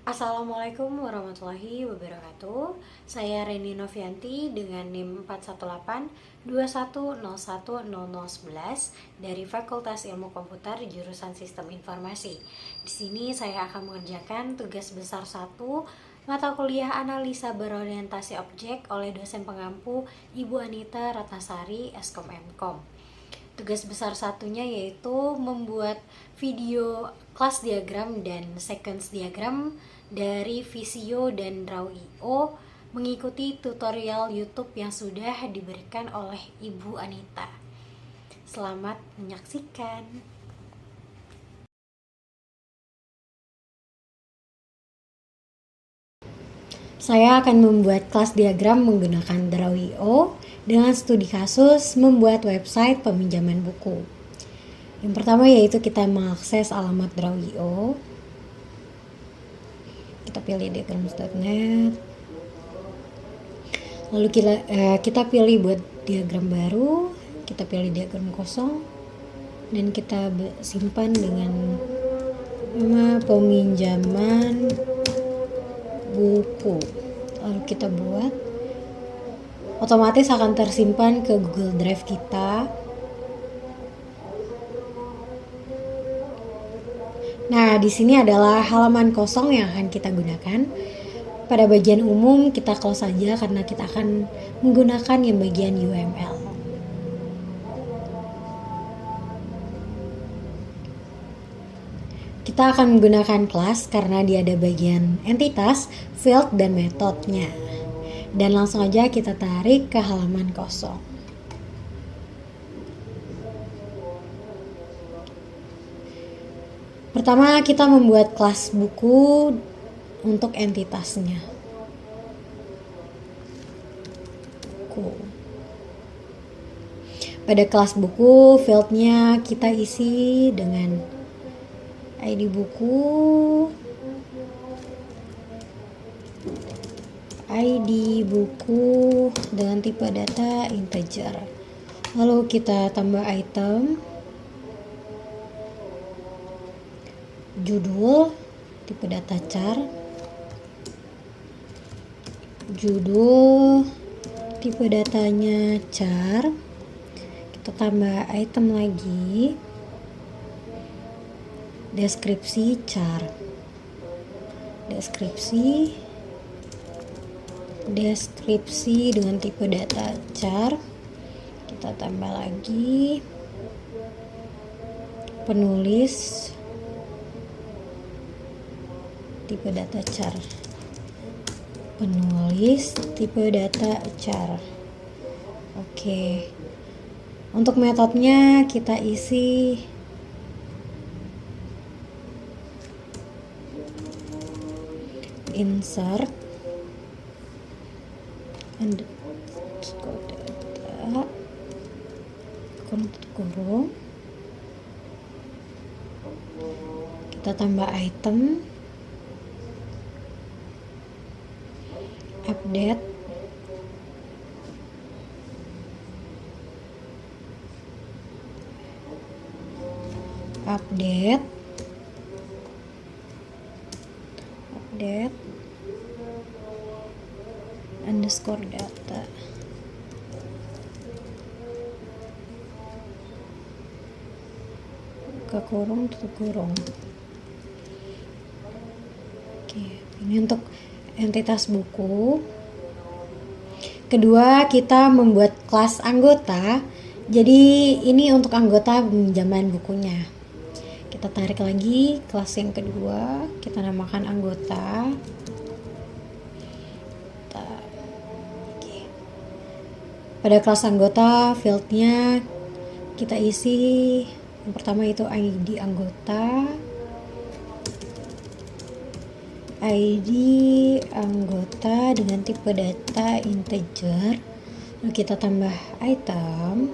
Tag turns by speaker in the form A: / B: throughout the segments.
A: Assalamualaikum warahmatullahi wabarakatuh. Saya Reni Novianti dengan NIM 41821010011 dari Fakultas Ilmu Komputer jurusan Sistem Informasi. Di sini saya akan mengerjakan tugas besar 1 mata kuliah Analisa Berorientasi Objek oleh dosen pengampu Ibu Anita Ratnasari, Eskom Mkom. Tugas besar satunya yaitu membuat video kelas diagram dan sequence diagram dari Visio dan Draw.io mengikuti tutorial YouTube yang sudah diberikan oleh Ibu Anita. Selamat menyaksikan. Saya akan membuat kelas diagram menggunakan Draw.io dengan studi kasus membuat website peminjaman buku. Yang pertama yaitu kita mengakses alamat Draw.io. Kita pilih diagrams.net. Lalu kita pilih buat diagram baru, kita pilih diagram kosong dan kita simpan dengan nama peminjaman buku. Lalu kita buat, otomatis akan tersimpan ke Google Drive kita. Nah, di sini adalah halaman kosong yang akan kita gunakan. Pada bagian umum kita close saja karena kita akan menggunakan yang bagian UML. Kita akan menggunakan kelas karena dia ada bagian entitas, field, dan metodenya. Dan langsung aja kita tarik ke halaman kosong. Pertama kita membuat kelas buku untuk entitasnya. Buku. Pada kelas buku, fieldnya kita isi dengan ID buku, dengan tipe data integer. Lalu kita tambah item, judul, tipe data char, judul, tipe datanya char. Kita tambah item lagi, deskripsi char, deskripsi dengan tipe data char. Kita tambah lagi penulis, tipe data char, penulis, tipe data char. Oke, untuk metodenya kita isi insert underscore data kurung, kita tambah item, update, underscore data. Ke kurung, tutup kurung. Oke, ini untuk entitas buku. Kedua, kita membuat kelas anggota. Jadi ini untuk anggota peminjaman bukunya. Kita tarik lagi kelas yang kedua, kita namakan anggota. Pada kelas anggota, fieldnya kita isi yang pertama itu ID anggota, dengan tipe data integer. Lalu kita tambah item,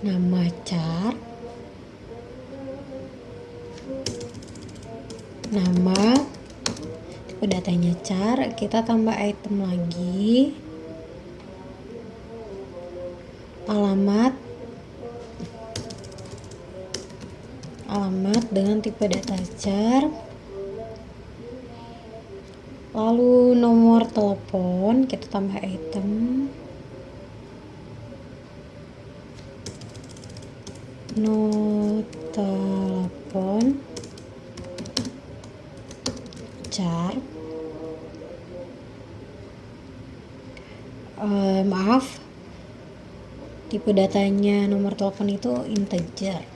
A: nama char, nama, tipe datanya char. Kita tambah item lagi, alamat, alamat dengan tipe data char, lalu nomor telepon kita tambah item, no telepon char, maaf, tipe datanya nomor telepon itu integer.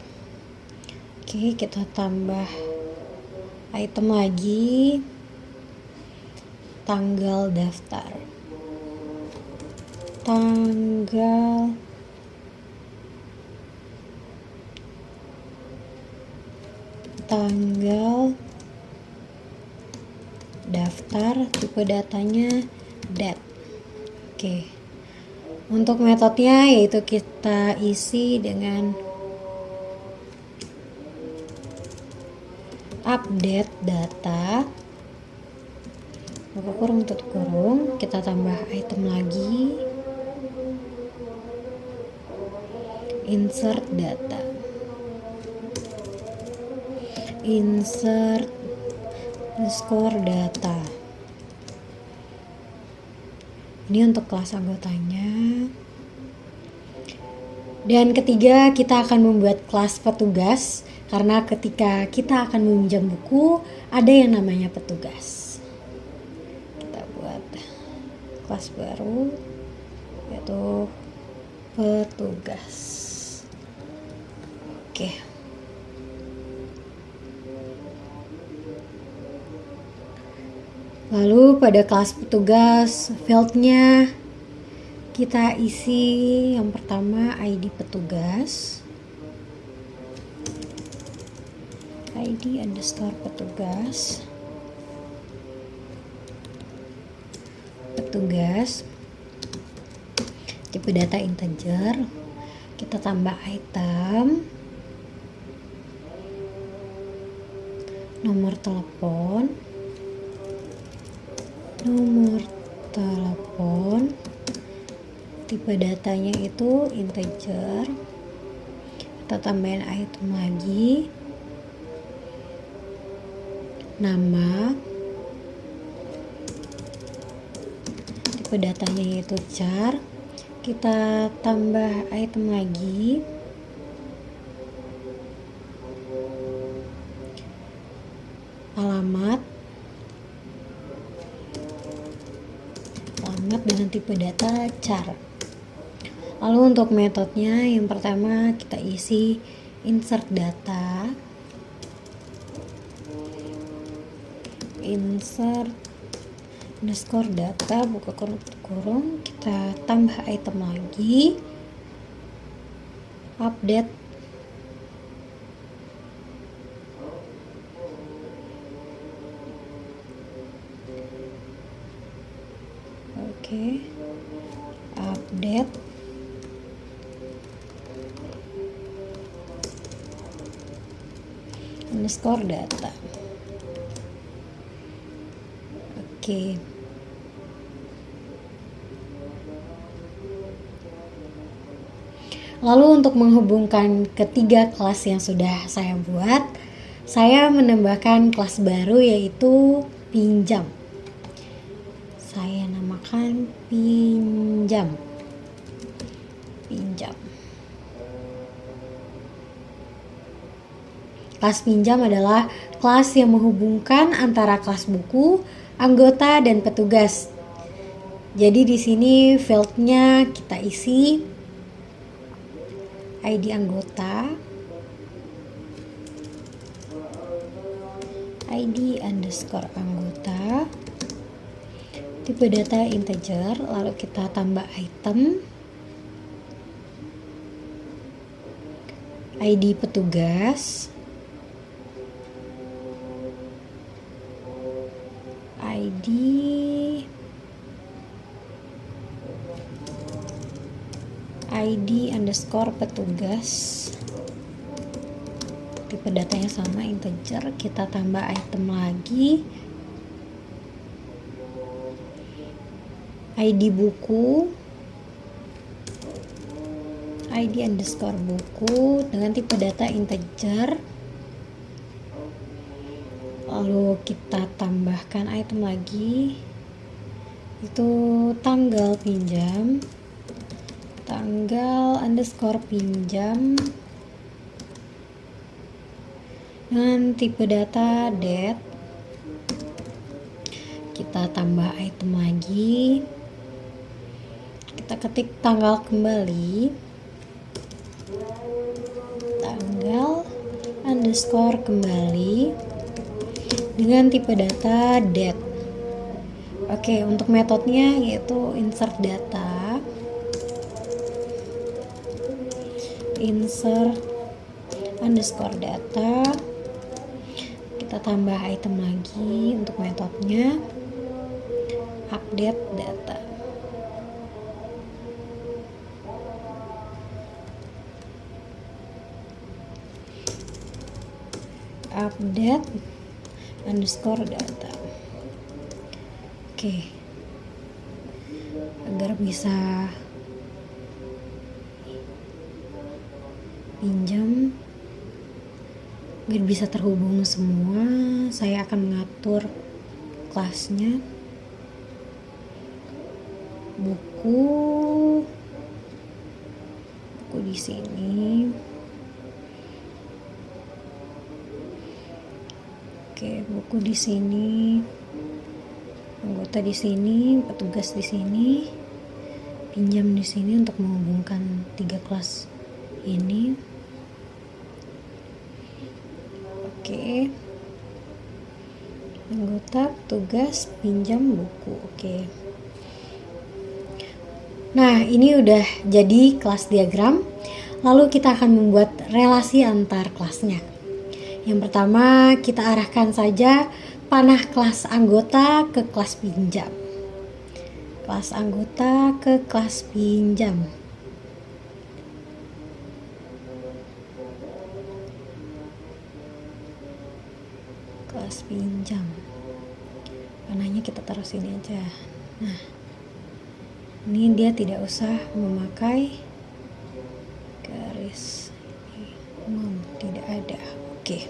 A: Oke, kita tambah item lagi, tanggal daftar, tanggal daftar, tipe datanya dat. Oke, untuk metodenya yaitu kita isi dengan update data, buka kurung tutup kurung, kita tambah item lagi, insert data, insert underscore data. Ini untuk kelas anggotanya. Dan ketiga, kita akan membuat kelas petugas, karena ketika kita akan meminjam buku ada yang namanya petugas. Kita buat kelas baru yaitu petugas. Oke. Lalu pada kelas petugas, fieldnya kita isi yang pertama ID petugas, ID underscore petugas, tipe data integer, kita tambah item, nomor telepon, tipe datanya itu integer, kita tambahin item lagi, nama, tipe datanya yaitu char, kita tambah item lagi, alamat dengan tipe data char. Lalu untuk metodenya yang pertama kita isi insert data, insert underscore data, buka kurung tutup kurung, kita tambah item lagi, update update underscore data. Oke. Lalu untuk menghubungkan ketiga kelas yang sudah saya buat, saya menambahkan kelas baru yaitu pinjam. Saya namakan pinjam. Kelas pinjam adalah kelas yang menghubungkan antara kelas buku, anggota, dan petugas. Jadi di sini fieldnya kita isi ID anggota, ID underscore anggota, tipe data integer, lalu kita tambah item, ID petugas, ID underscore petugas, tipe datanya sama integer, kita tambah item lagi, ID buku, ID underscore buku dengan tipe data integer, Lalu kita tambahkan item lagi, itu tanggal pinjam, tanggal underscore pinjam dengan tipe data date. Kita tambah item lagi, kita ketik tanggal kembali, tanggal underscore kembali dengan tipe data date. Oke, untuk metodenya yaitu insert data, insert underscore data, kita tambah item lagi. Untuk metodenya update data. Update underscore data. Oke, agar bisa pinjam, agar bisa terhubung semua, saya akan mengatur kelasnya. Buku di sini. Oke, buku di sini, anggota di sini, petugas di sini, pinjam di sini untuk menghubungkan 3 kelas ini. Oke, anggota, petugas, pinjam, buku. Oke. Nah, ini udah jadi kelas diagram. Lalu kita akan membuat relasi antar kelasnya. Yang pertama, kita arahkan saja panah kelas anggota ke kelas pinjam. Kelas anggota ke kelas pinjam. Kelas pinjam. Panahnya kita taruh sini aja. Nah, ini dia tidak usah memakai garis. Tidak ada. Oke.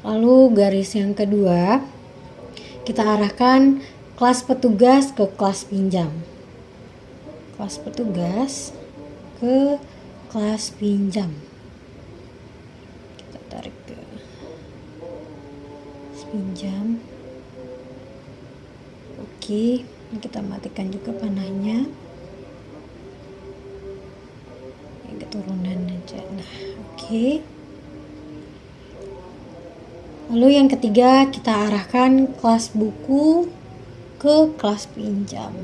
A: Lalu garis yang kedua, kita arahkan kelas petugas ke kelas pinjam. Kelas petugas ke kelas pinjam. Kita tarik ke kelas pinjam. Oke, kita matikan juga panahnya. Keturunan aja. Nah, oke. Lalu yang ketiga, kita arahkan kelas buku ke kelas pinjam.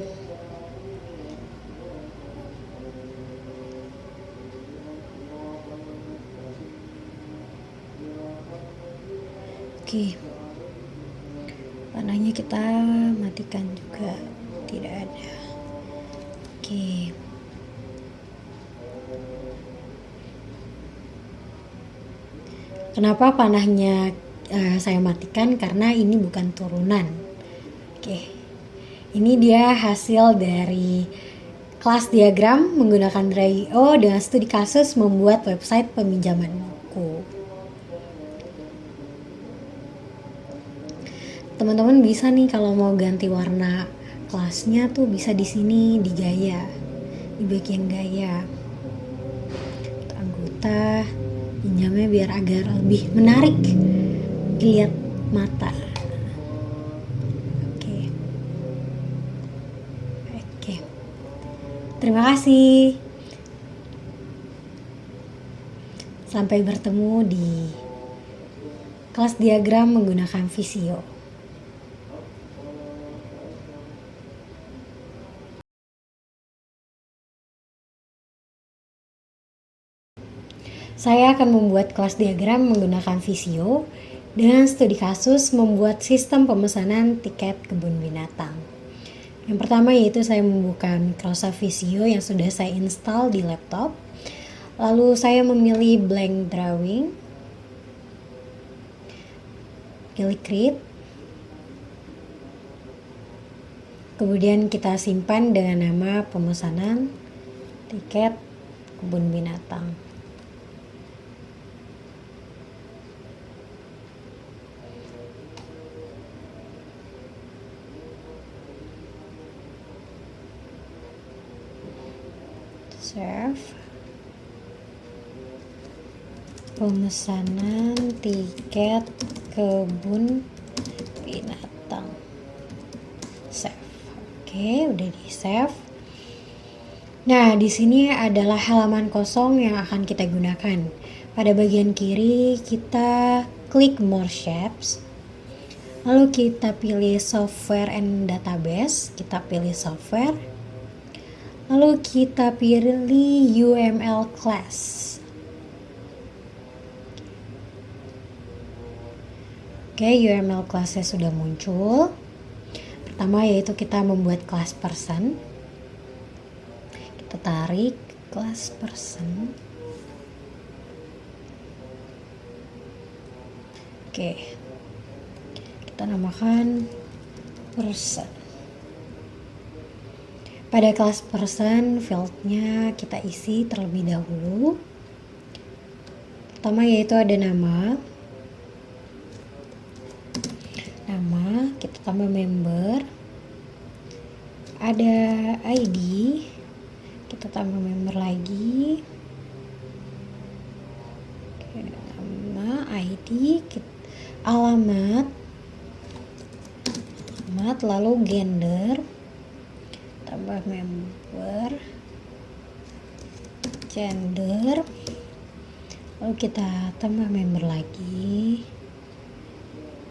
A: Oke. Panahnya kita matikan juga, tidak ada. Oke. Kenapa panahnya saya matikan? Karena ini bukan turunan. Oke, ini dia hasil dari kelas diagram menggunakan Draw.io dengan studi kasus membuat website peminjaman buku. Teman-teman bisa nih kalau mau ganti warna kelasnya tuh bisa di sini, di gaya, di bagian gaya. Anggota pinjamnya biar agar lebih menarik dilihat mata. Oke. Terima kasih. Sampai bertemu di kelas diagram menggunakan Visio. Saya akan membuat kelas diagram menggunakan Visio dengan studi kasus membuat sistem pemesanan tiket kebun binatang. Yang pertama yaitu saya membuka Microsoft Visio yang sudah saya install di laptop. Lalu saya memilih blank drawing, pilih create. Kemudian kita simpan dengan nama pemesanan tiket kebun binatang. save pemesanan tiket kebun binatang, save. Oke, udah di save. Nah, di sini adalah halaman kosong yang akan kita gunakan. Pada bagian kiri kita klik more shapes. Lalu kita pilih software and database, kita pilih software. Lalu kita pilih UML class. Oke, UML classnya sudah muncul. Pertama yaitu kita membuat class person. Kita tarik class person. Oke, kita namakan person. Pada class person, fieldnya kita isi terlebih dahulu. Pertama yaitu ada nama, kita tambah member, ada ID, kita tambah member lagi. Oke, nama, ID, alamat, lalu gender, tambah member, gender, lalu kita tambah member lagi,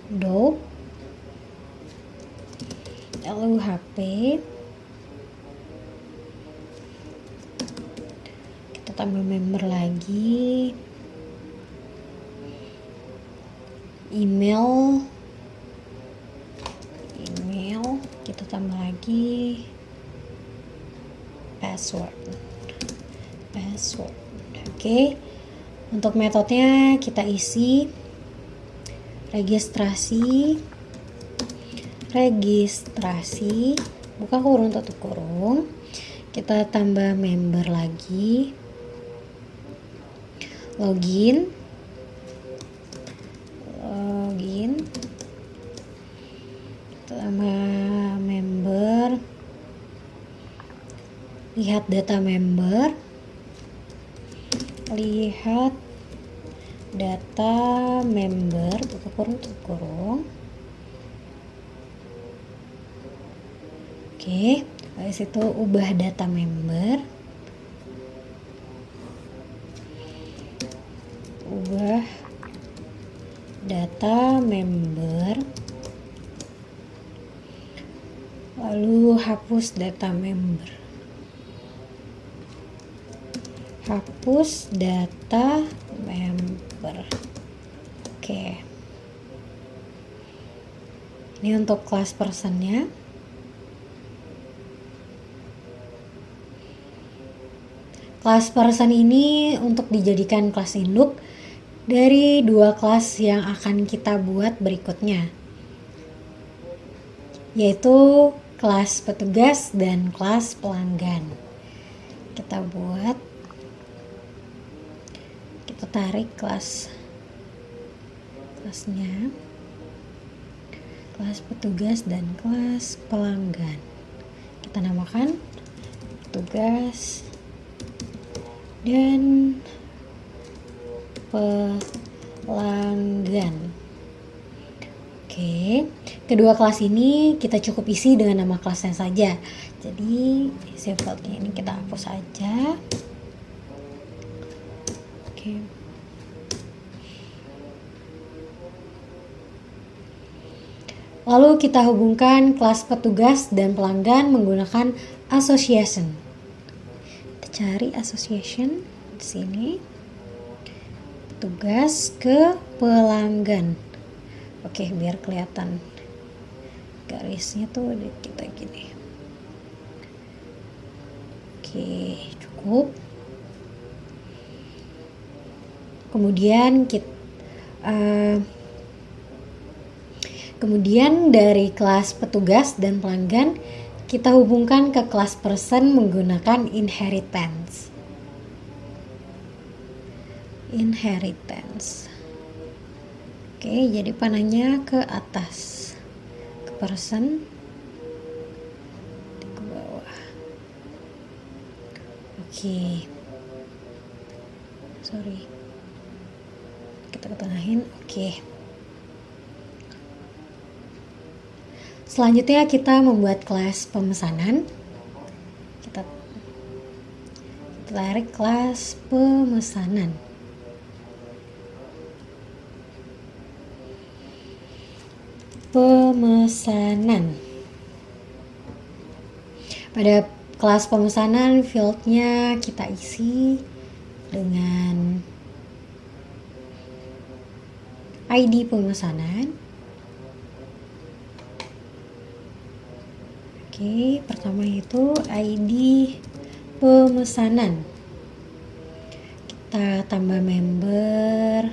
A: dog, lalu HP, kita tambah member lagi, email, kita tambah lagi password. Oke, untuk metodenya kita isi registrasi, buka kurung tutup kurung, kita tambah member lagi, login, tambah member, lihat data member, buka kurung tutup kurung. Oke, habis itu ubah data member, lalu hapus data member, Oke, ini untuk kelas personnya. Kelas person ini untuk dijadikan kelas induk dari dua kelas yang akan kita buat berikutnya, yaitu kelas petugas dan kelas pelanggan. Kita tarik kelasnya, kelas petugas dan kelas pelanggan. Kita namakan petugas dan pelanggan. Oke, kedua kelas ini kita cukup isi dengan nama kelasnya saja. Jadi defaultnya ini kita hapus saja. Oke. Lalu kita hubungkan kelas petugas dan pelanggan menggunakan association. Cari association di sini, tugas ke pelanggan. Oke, biar kelihatan garisnya tuh kita gini. Oke, cukup. Kemudian dari kelas petugas dan pelanggan kita hubungkan ke kelas person menggunakan inheritance. Oke, jadi panahnya ke atas, ke person, ke bawah. Oke. Sorry. Kita ketengahin. Oke. Selanjutnya kita membuat kelas pemesanan. Kita tarik kelas pemesanan. Pada kelas pemesanan fieldnya kita isi dengan ID pemesanan. Oke, pertama itu ID pemesanan. Kita tambah member,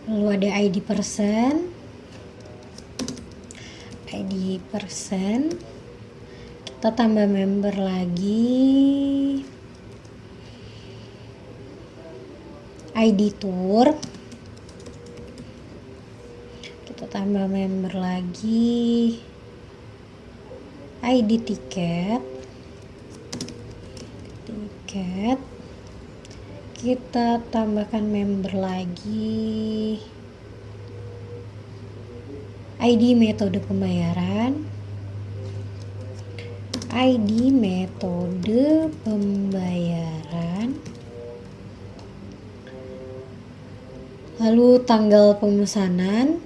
A: lalu ada ID person. Kita tambah member lagi, ID tour. Kita tambah member lagi, ID tiket. Kita tambahkan member lagi, ID metode pembayaran. Lalu tanggal pemesanan.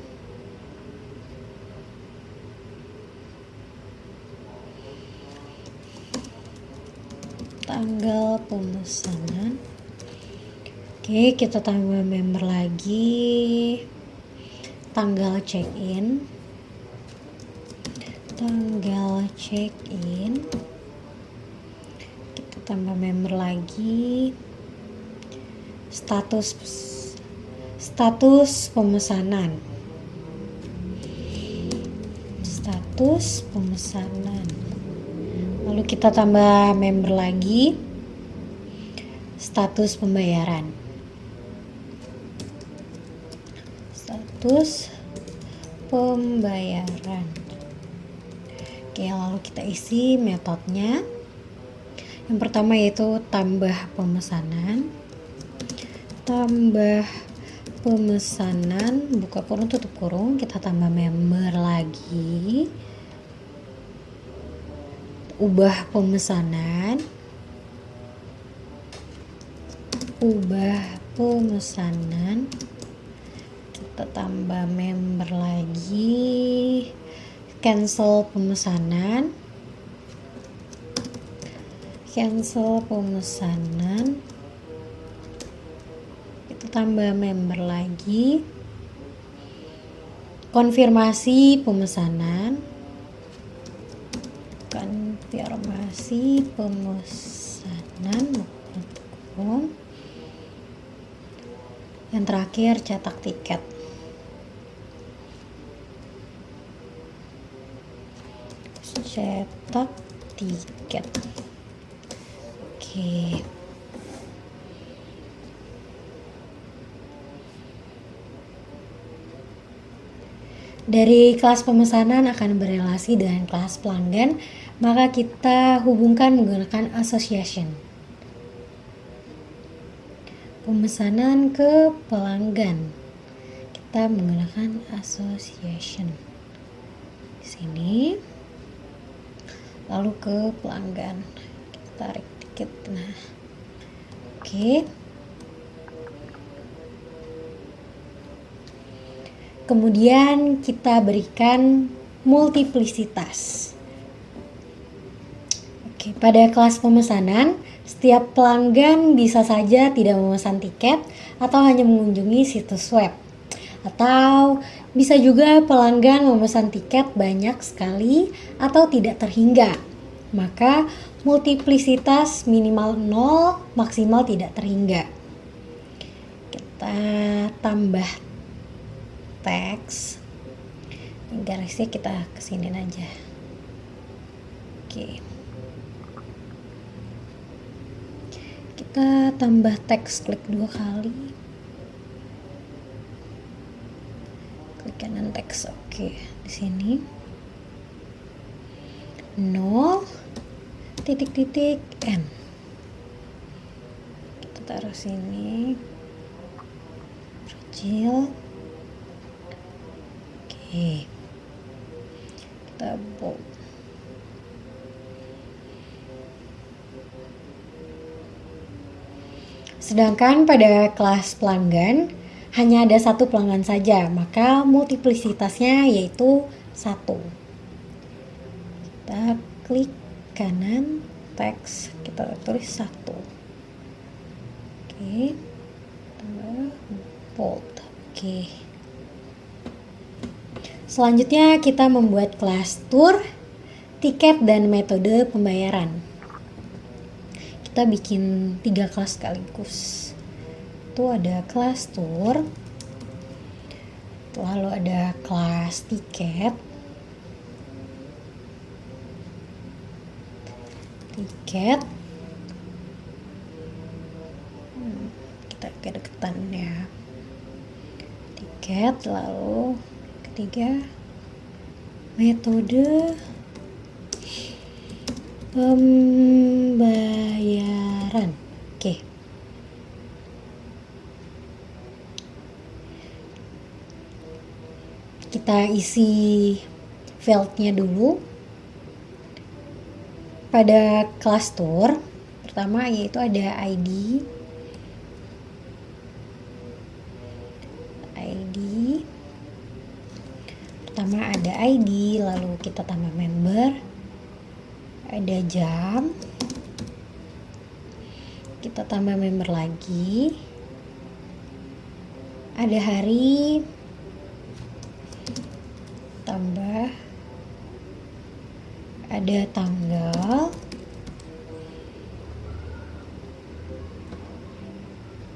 A: Oke, kita tambah member lagi, tanggal check-in. Kita tambah member lagi, status pemesanan. Lalu kita tambah member lagi, status pembayaran. Oke, lalu kita isi metodenya. Yang pertama yaitu tambah pemesanan, buka kurung tutup kurung. Kita tambah member lagi, ubah pemesanan. Kita tambah member lagi, cancel pemesanan. Kita tambah member lagi, konfirmasi pemesanan. Yang terakhir cetak tiket. Oke. Dari kelas pemesanan akan berelasi dengan kelas pelanggan, maka kita hubungkan menggunakan association. Pemesanan ke pelanggan, kita menggunakan association di sini. Lalu ke pelanggan, kita tarik dikit. Nah, oke. Kemudian kita berikan multiplisitas. Oke, pada kelas pemesanan, setiap pelanggan bisa saja tidak memesan tiket atau hanya mengunjungi situs web. Atau bisa juga pelanggan memesan tiket banyak sekali atau tidak terhingga. Maka multiplisitas minimal 0, maksimal tidak terhingga. Kita tambah teks. Garisnya kita kesini aja. Oke. Kita tambah teks, klik 2 kali. Klik kanan teks. Oke, di sini 0 titik N. terus ini kecil. Oke, kita bold. Sedangkan pada kelas pelanggan hanya ada satu pelanggan saja, maka multiplisitasnya yaitu 1. Kita klik kanan, teks, kita tulis 1. Oke, bold. Oke. Selanjutnya kita membuat kelas tour, tiket, dan metode pembayaran. Kita bikin 3 kelas sekaligus. Itu ada kelas tour, lalu ada kelas tiket, kita kedeketan ya, tiket, lalu ketiga metode pembayaran. Oke. Kita isi fieldnya dulu. Pada kelas tour pertama yaitu ada ID. Pertama ada ID, lalu kita tambah member. Ada jam, kita tambah member lagi. Ada hari, tambah. Ada tanggal,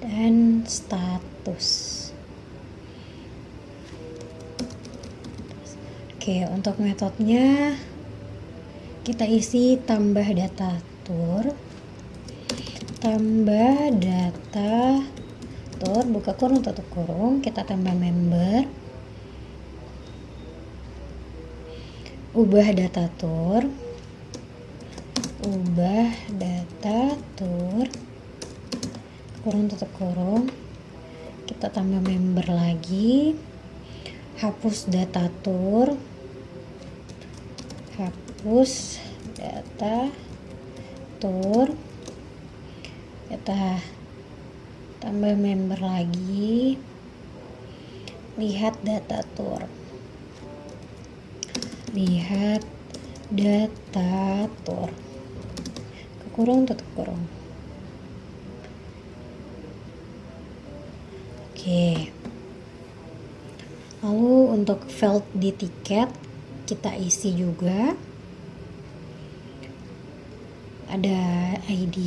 A: dan status. Oke, untuk metodenya kita isi tambah data tour, buka kurung tutup kurung, kita tambah member, ubah data tour, kurung tutup kurung, kita tambah member lagi, hapus data tour, kita tambah member lagi, lihat data tour, kurung tutup kurung. Oke, lalu untuk field di tiket kita isi juga. Ada ID,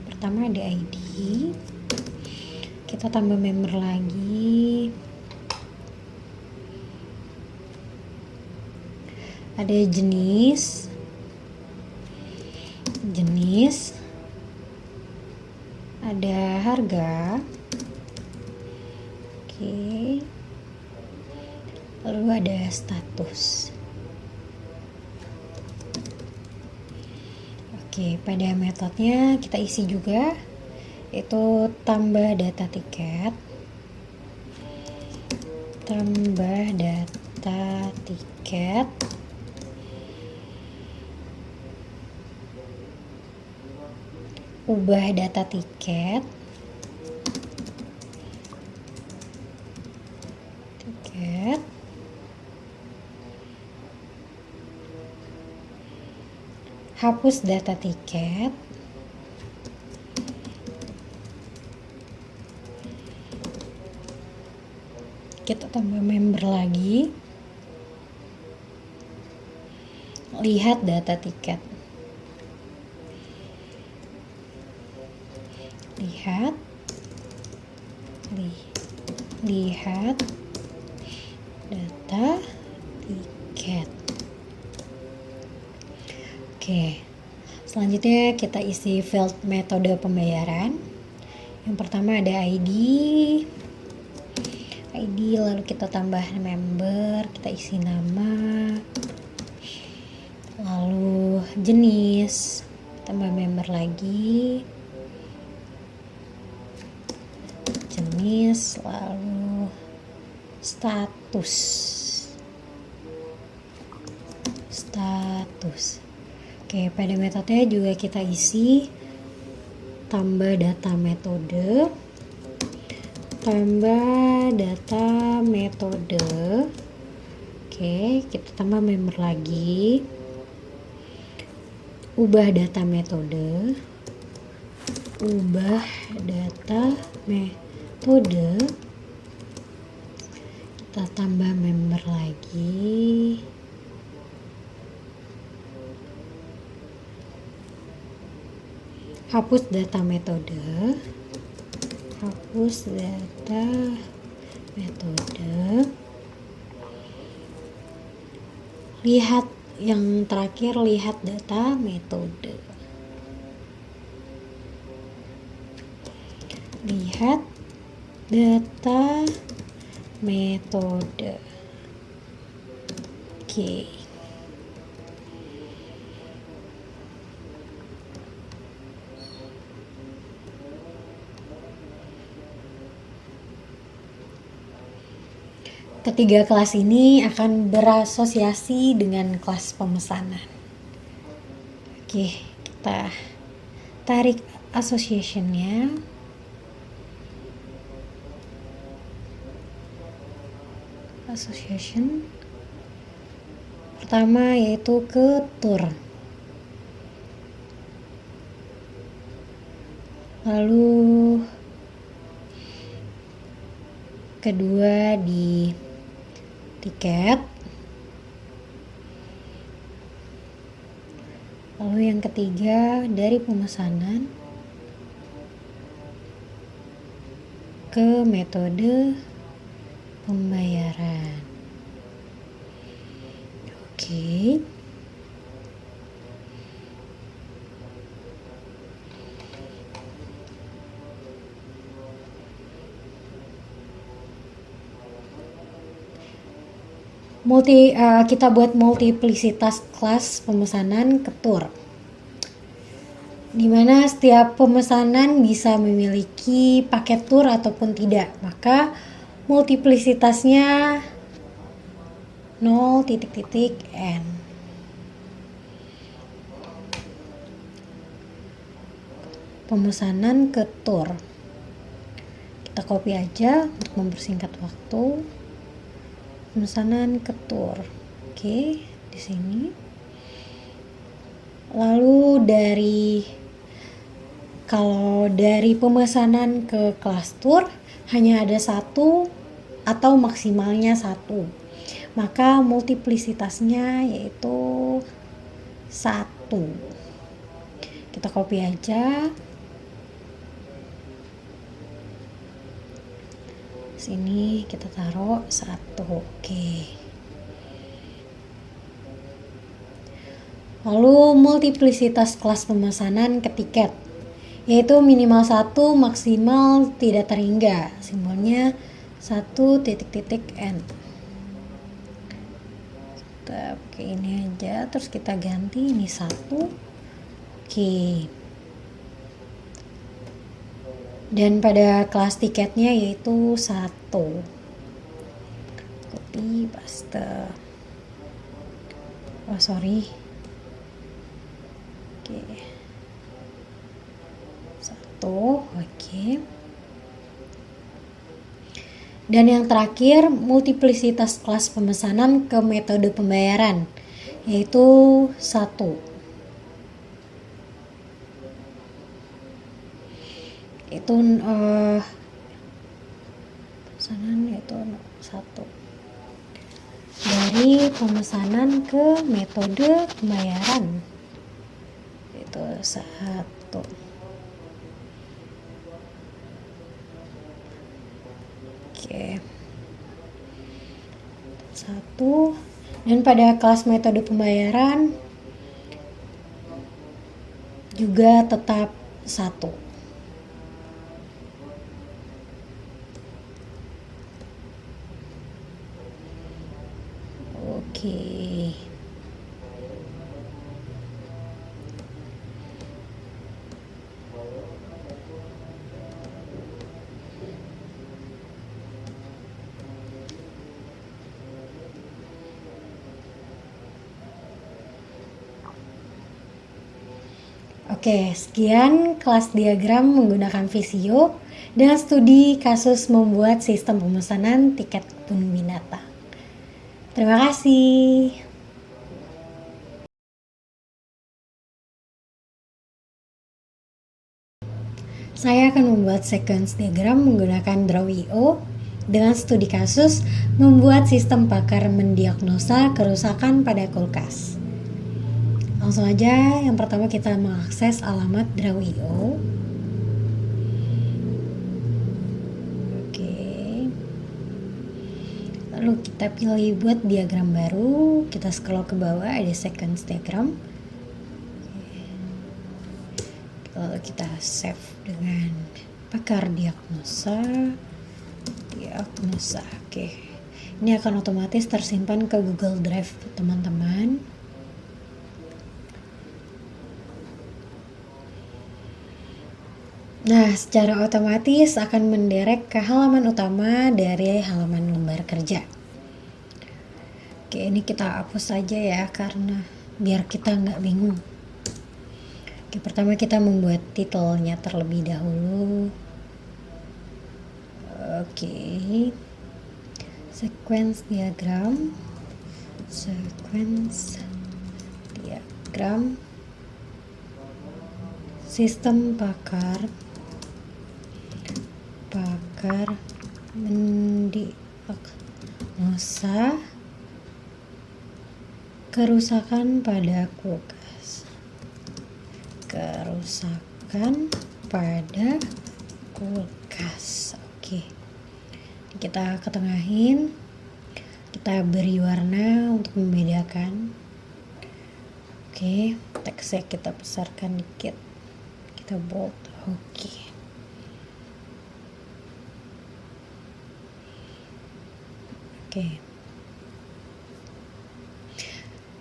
A: pertama ada ID, kita tambah member lagi, ada jenis, ada harga. Oke, lalu ada status. Oke, pada metodenya kita isi juga, itu tambah data tiket, ubah data tiket, hapus data tiket, kita tambah member lagi, lihat data tiket, lihat data tiket. Oke, selanjutnya kita isi field metode pembayaran. Yang pertama ada ID, lalu kita tambah member, kita isi nama, lalu jenis, tambah member lagi, jenis, lalu status. Oke, pada metode juga kita isi tambah data metode, Oke, kita tambah member lagi, ubah data metode, kita tambah member lagi, hapus data metode, lihat yang terakhir, lihat data metode, Oke. Ketiga kelas ini akan berasosiasi dengan kelas pemesanan. Oke, kita tarik association-nya. Association pertama yaitu ke tour, lalu kedua di tiket, lalu yang ketiga dari pemesanan ke metode pembayaran. Oke. Kita buat multiplicitas kelas pemesanan ke tour, dimana setiap pemesanan bisa memiliki paket tour ataupun tidak, maka multiplicitasnya 0.n. Pemesanan ke tour kita copy aja untuk mempersingkat waktu. Pemesanan ke tour, oke, di sini. Lalu kalau dari pemesanan ke kelas tour hanya ada satu atau maksimalnya satu, maka multiplicitasnya yaitu 1. Kita copy aja. Sini kita taruh 1. Oke. Lalu multiplicitas kelas pemesanan ke tiket yaitu minimal 1, maksimal tidak terhingga. Simbolnya 1.n. Kita pakai ini aja, terus kita ganti ini 1. Oke. Dan pada kelas tiketnya yaitu 1. Copy paste. Oh sorry. Oke. 1. Oke. Dan yang terakhir multiplicitas kelas pemesanan ke metode pembayaran yaitu 1. Itu pemesanan yaitu 1. Dari pemesanan ke metode pembayaran itu 1. Oke. 1. Dan pada kelas metode pembayaran juga tetap 1. Oke. Oke, sekian kelas diagram menggunakan Visio dengan studi kasus membuat sistem pemesanan tiket kebun binatang. Terima kasih. Saya akan membuat sequence diagram menggunakan Draw.io dengan studi kasus membuat sistem pakar mendiagnosa kerusakan pada kulkas. Langsung aja, yang pertama kita mengakses alamat Draw.io. Oke. Lalu kita pilih buat diagram baru, kita scroll ke bawah ada sequence diagram. Lalu kita save dengan pakar diagnosa. Oke. Ini akan otomatis tersimpan ke Google Drive teman-teman. Nah, secara otomatis akan menderek ke halaman utama dari halaman lembar kerja. Oke, ini kita hapus saja ya, karena biar kita nggak bingung. Oke, pertama kita membuat titelnya terlebih dahulu. Oke, sequence diagram, sistem pakar mendiagnosa kerusakan pada kulkas. Oke, kita ketengahin, kita beri warna untuk membedakan. Oke, teksnya kita besarkan dikit, kita bold. Oke.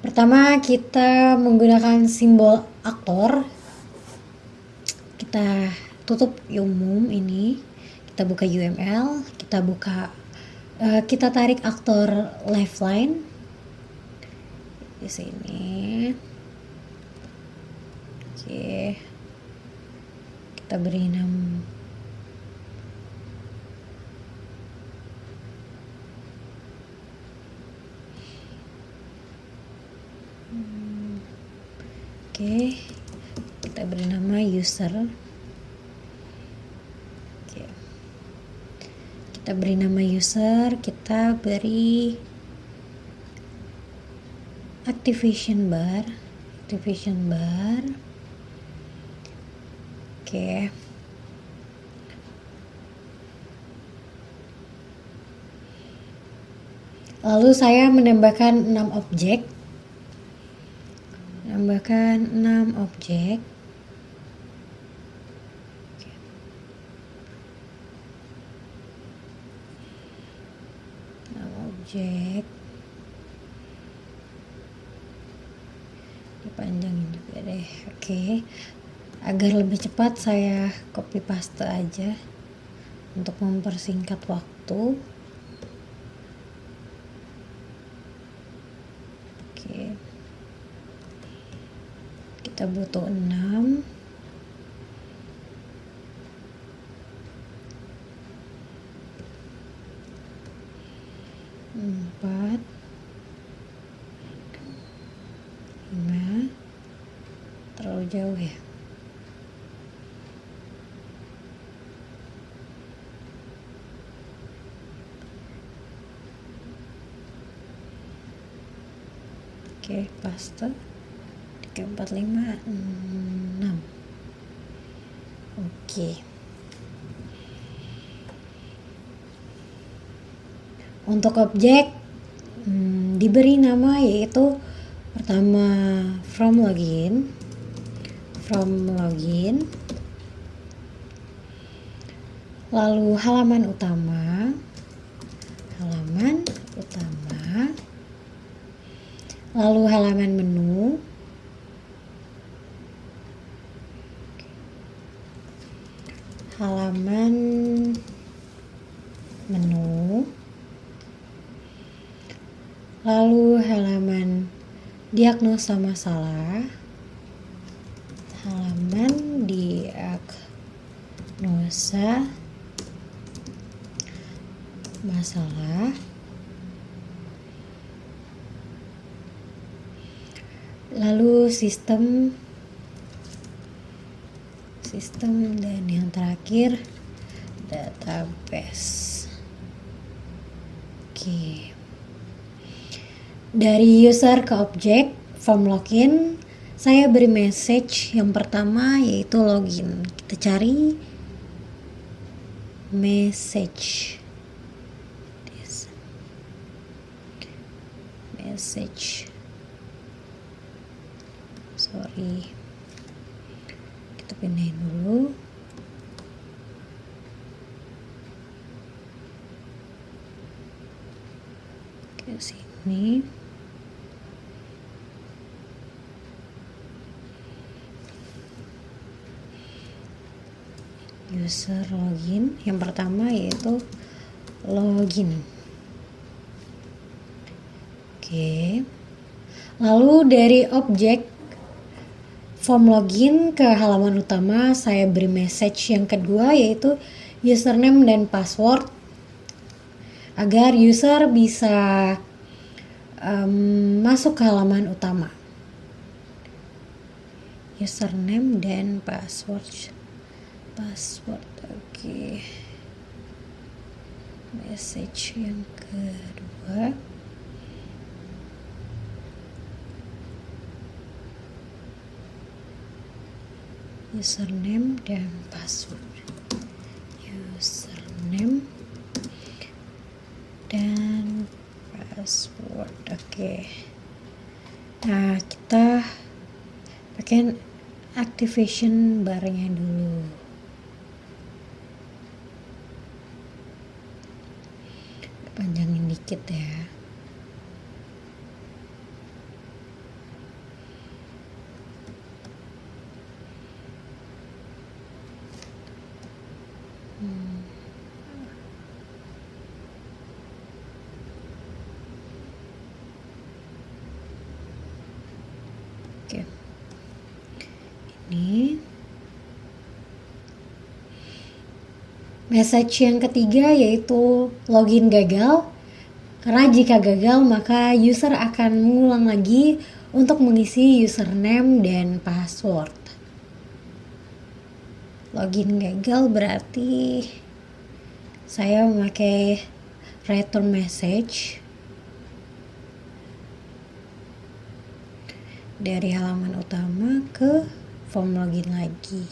A: Pertama kita menggunakan simbol aktor. Kita tutup umum ini. Kita buka UML, kita tarik aktor left line di sini. Oke. Kita beri nama kita beri nama user. Kita beri nama user, kita beri activation bar. Oke. Lalu saya menambahkan 6 objek. Dipanjangin juga deh. Oke. Agar lebih cepat saya copy paste aja untuk mempersingkat waktu. Oke. Kita butuh 6. Terlalu jauh ya. Oke, paste 3, 4, 5, 6. Oke. Untuk objek diberi nama yaitu pertama from login, lalu halaman utama, lalu halaman menu, lalu halaman diagnosa masalah, halaman diagnosa masalah, lalu sistem, dan yang terakhir database. Oke. Dari user ke objek form login, saya beri message yang pertama yaitu login. Kita cari message. Kita pindahin dulu. Ke sini. User login yang pertama yaitu login. Oke. Lalu dari objek form login ke halaman utama, saya beri message yang kedua yaitu username dan password agar user bisa masuk ke halaman utama. Username dan password. Oke. Message yang kedua. Username dan password. Oke. Nah, kita pakai activation barnya dulu. Panjangin dikit ya. Oke. Ini message yang ketiga yaitu login gagal. Karena jika gagal maka user akan mengulang lagi untuk mengisi username dan password. Login gagal berarti saya memakai return message dari halaman utama ke form login lagi.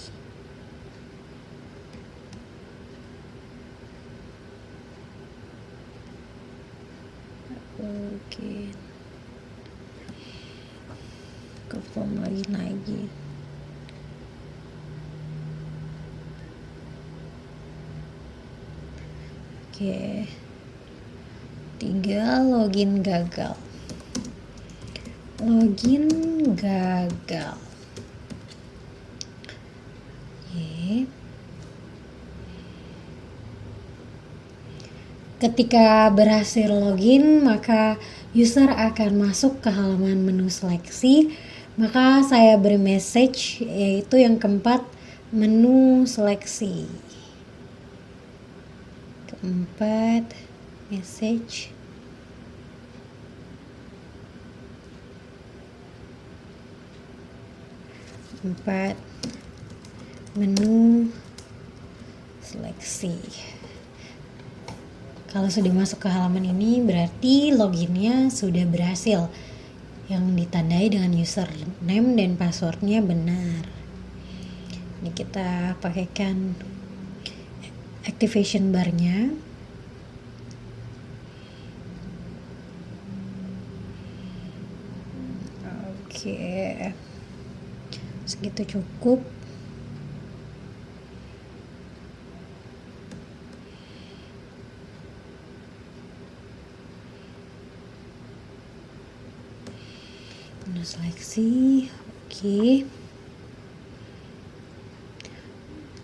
A: Oke. Ke form login lagi. Oke. 3 login gagal. Oke. Ketika berhasil login, maka user akan masuk ke halaman menu seleksi. Maka saya beri message yaitu yang keempat, menu seleksi. Keempat, message. Keempat, menu seleksi. Kalau sudah masuk ke halaman ini berarti loginnya sudah berhasil, yang ditandai dengan username dan passwordnya benar. Ini kita pakaikan activation barnya. Oke, segitu cukup. Seleksi, oke.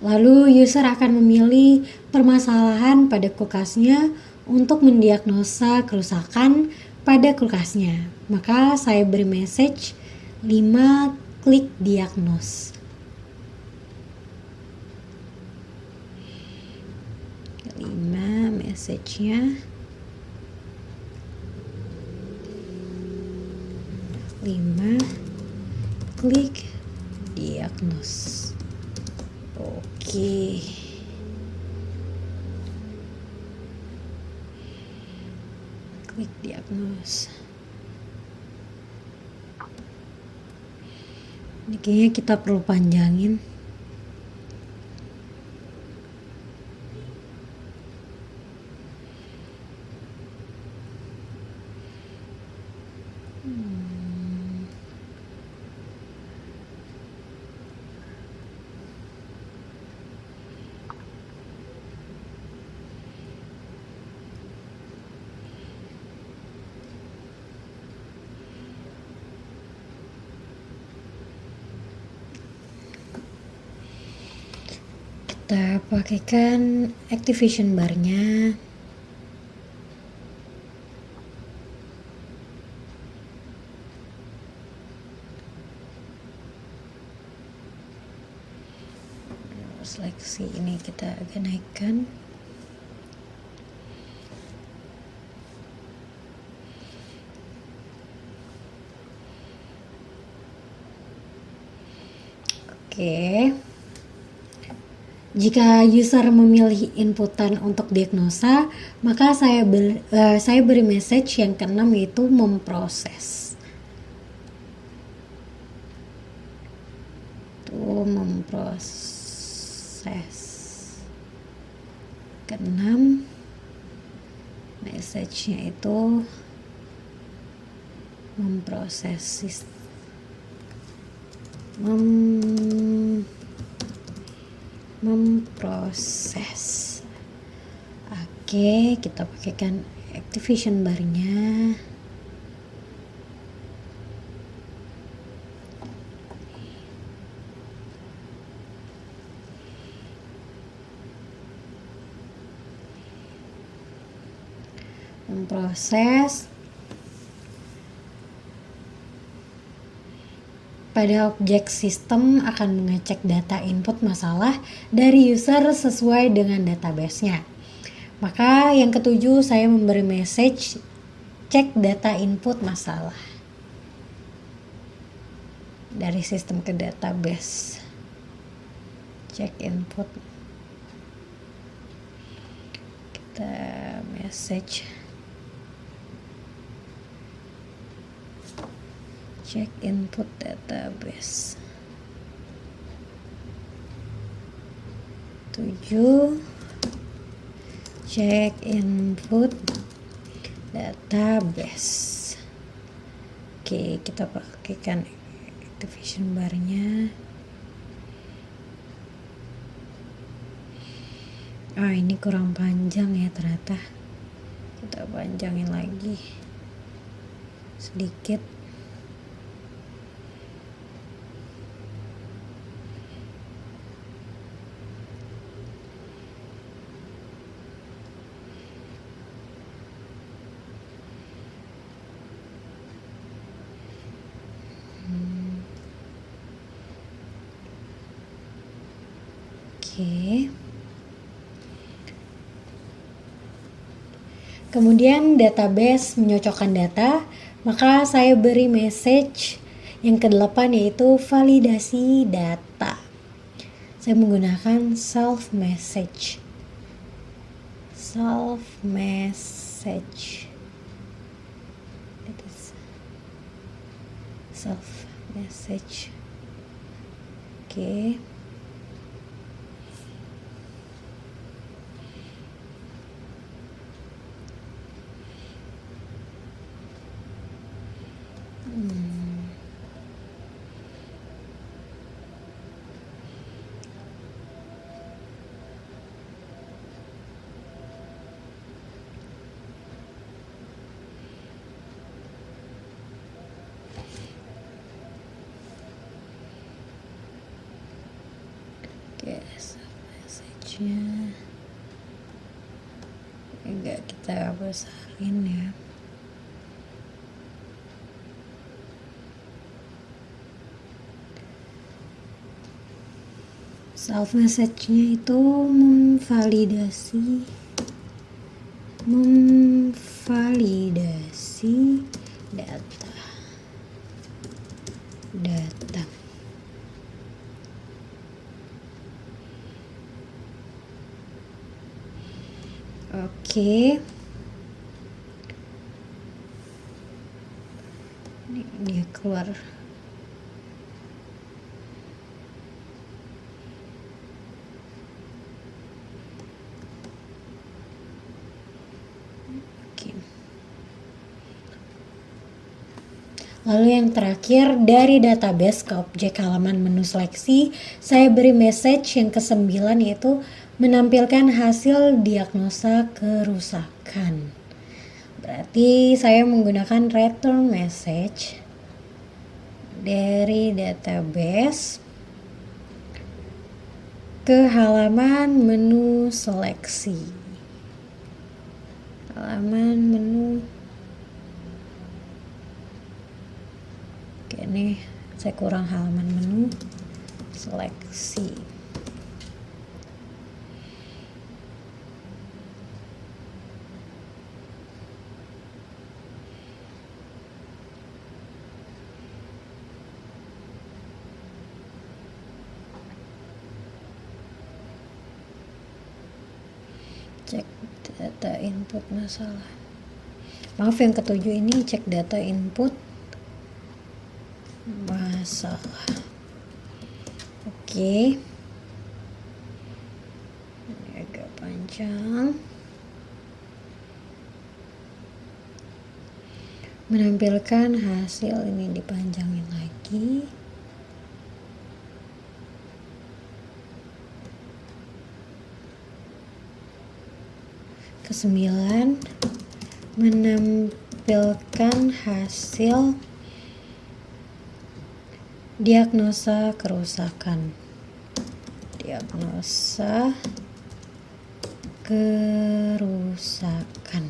A: Lalu user akan memilih permasalahan pada kulkasnya untuk mendiagnosa kerusakan pada kulkasnya. Maka saya beri message 5 klik diagnose. 5 message-nya. 5 klik diagnose. Oke. Klik diagnose. Ini kayaknya kita perlu panjangin. Kita pakaikan activation bar-nya. Seleksi ini kita agak naikkan. Oke. Jika user memilih inputan untuk diagnosa, maka saya beri message yang keenam, yaitu memproses. Memproses. Keenam, message-nya itu memproses memproses. Oke, kita pakaikan activation bar-nya. Memproses. Pada objek sistem akan mengecek data input masalah dari user sesuai dengan database-nya. Maka yang ketujuh, saya memberi message cek data input masalah dari sistem ke database. Cek input. Kita message check input database. 7 check input database. Oke, kita pakaikan activation bar-nya. Ini kurang panjang ya ternyata. Kita panjangin lagi sedikit. Oke. Kemudian database menyocokkan data, maka saya beri message yang ke-8, yaitu validasi data. Saya menggunakan self message. Oke. Message-nya enggak kita besarin ya. Self message-nya itu memvalidasi Memvalidasi data. Oke. Ini dia keluar. Oke. Lalu yang terakhir, dari database ke objek halaman menu seleksi, saya beri message yang ke-9, yaitu menampilkan hasil diagnosa kerusakan. Berarti saya menggunakan return message dari database ke halaman menu seleksi. Halaman menu. Oke, ini saya kurang halaman menu seleksi. Cek data input masalah. Maaf, yang ke-7 ini cek data input masalah. Oke. Ini agak panjang. Menampilkan hasil, ini dipanjangin lagi. Ke-9, menampilkan hasil diagnosa kerusakan. Diagnosa kerusakan.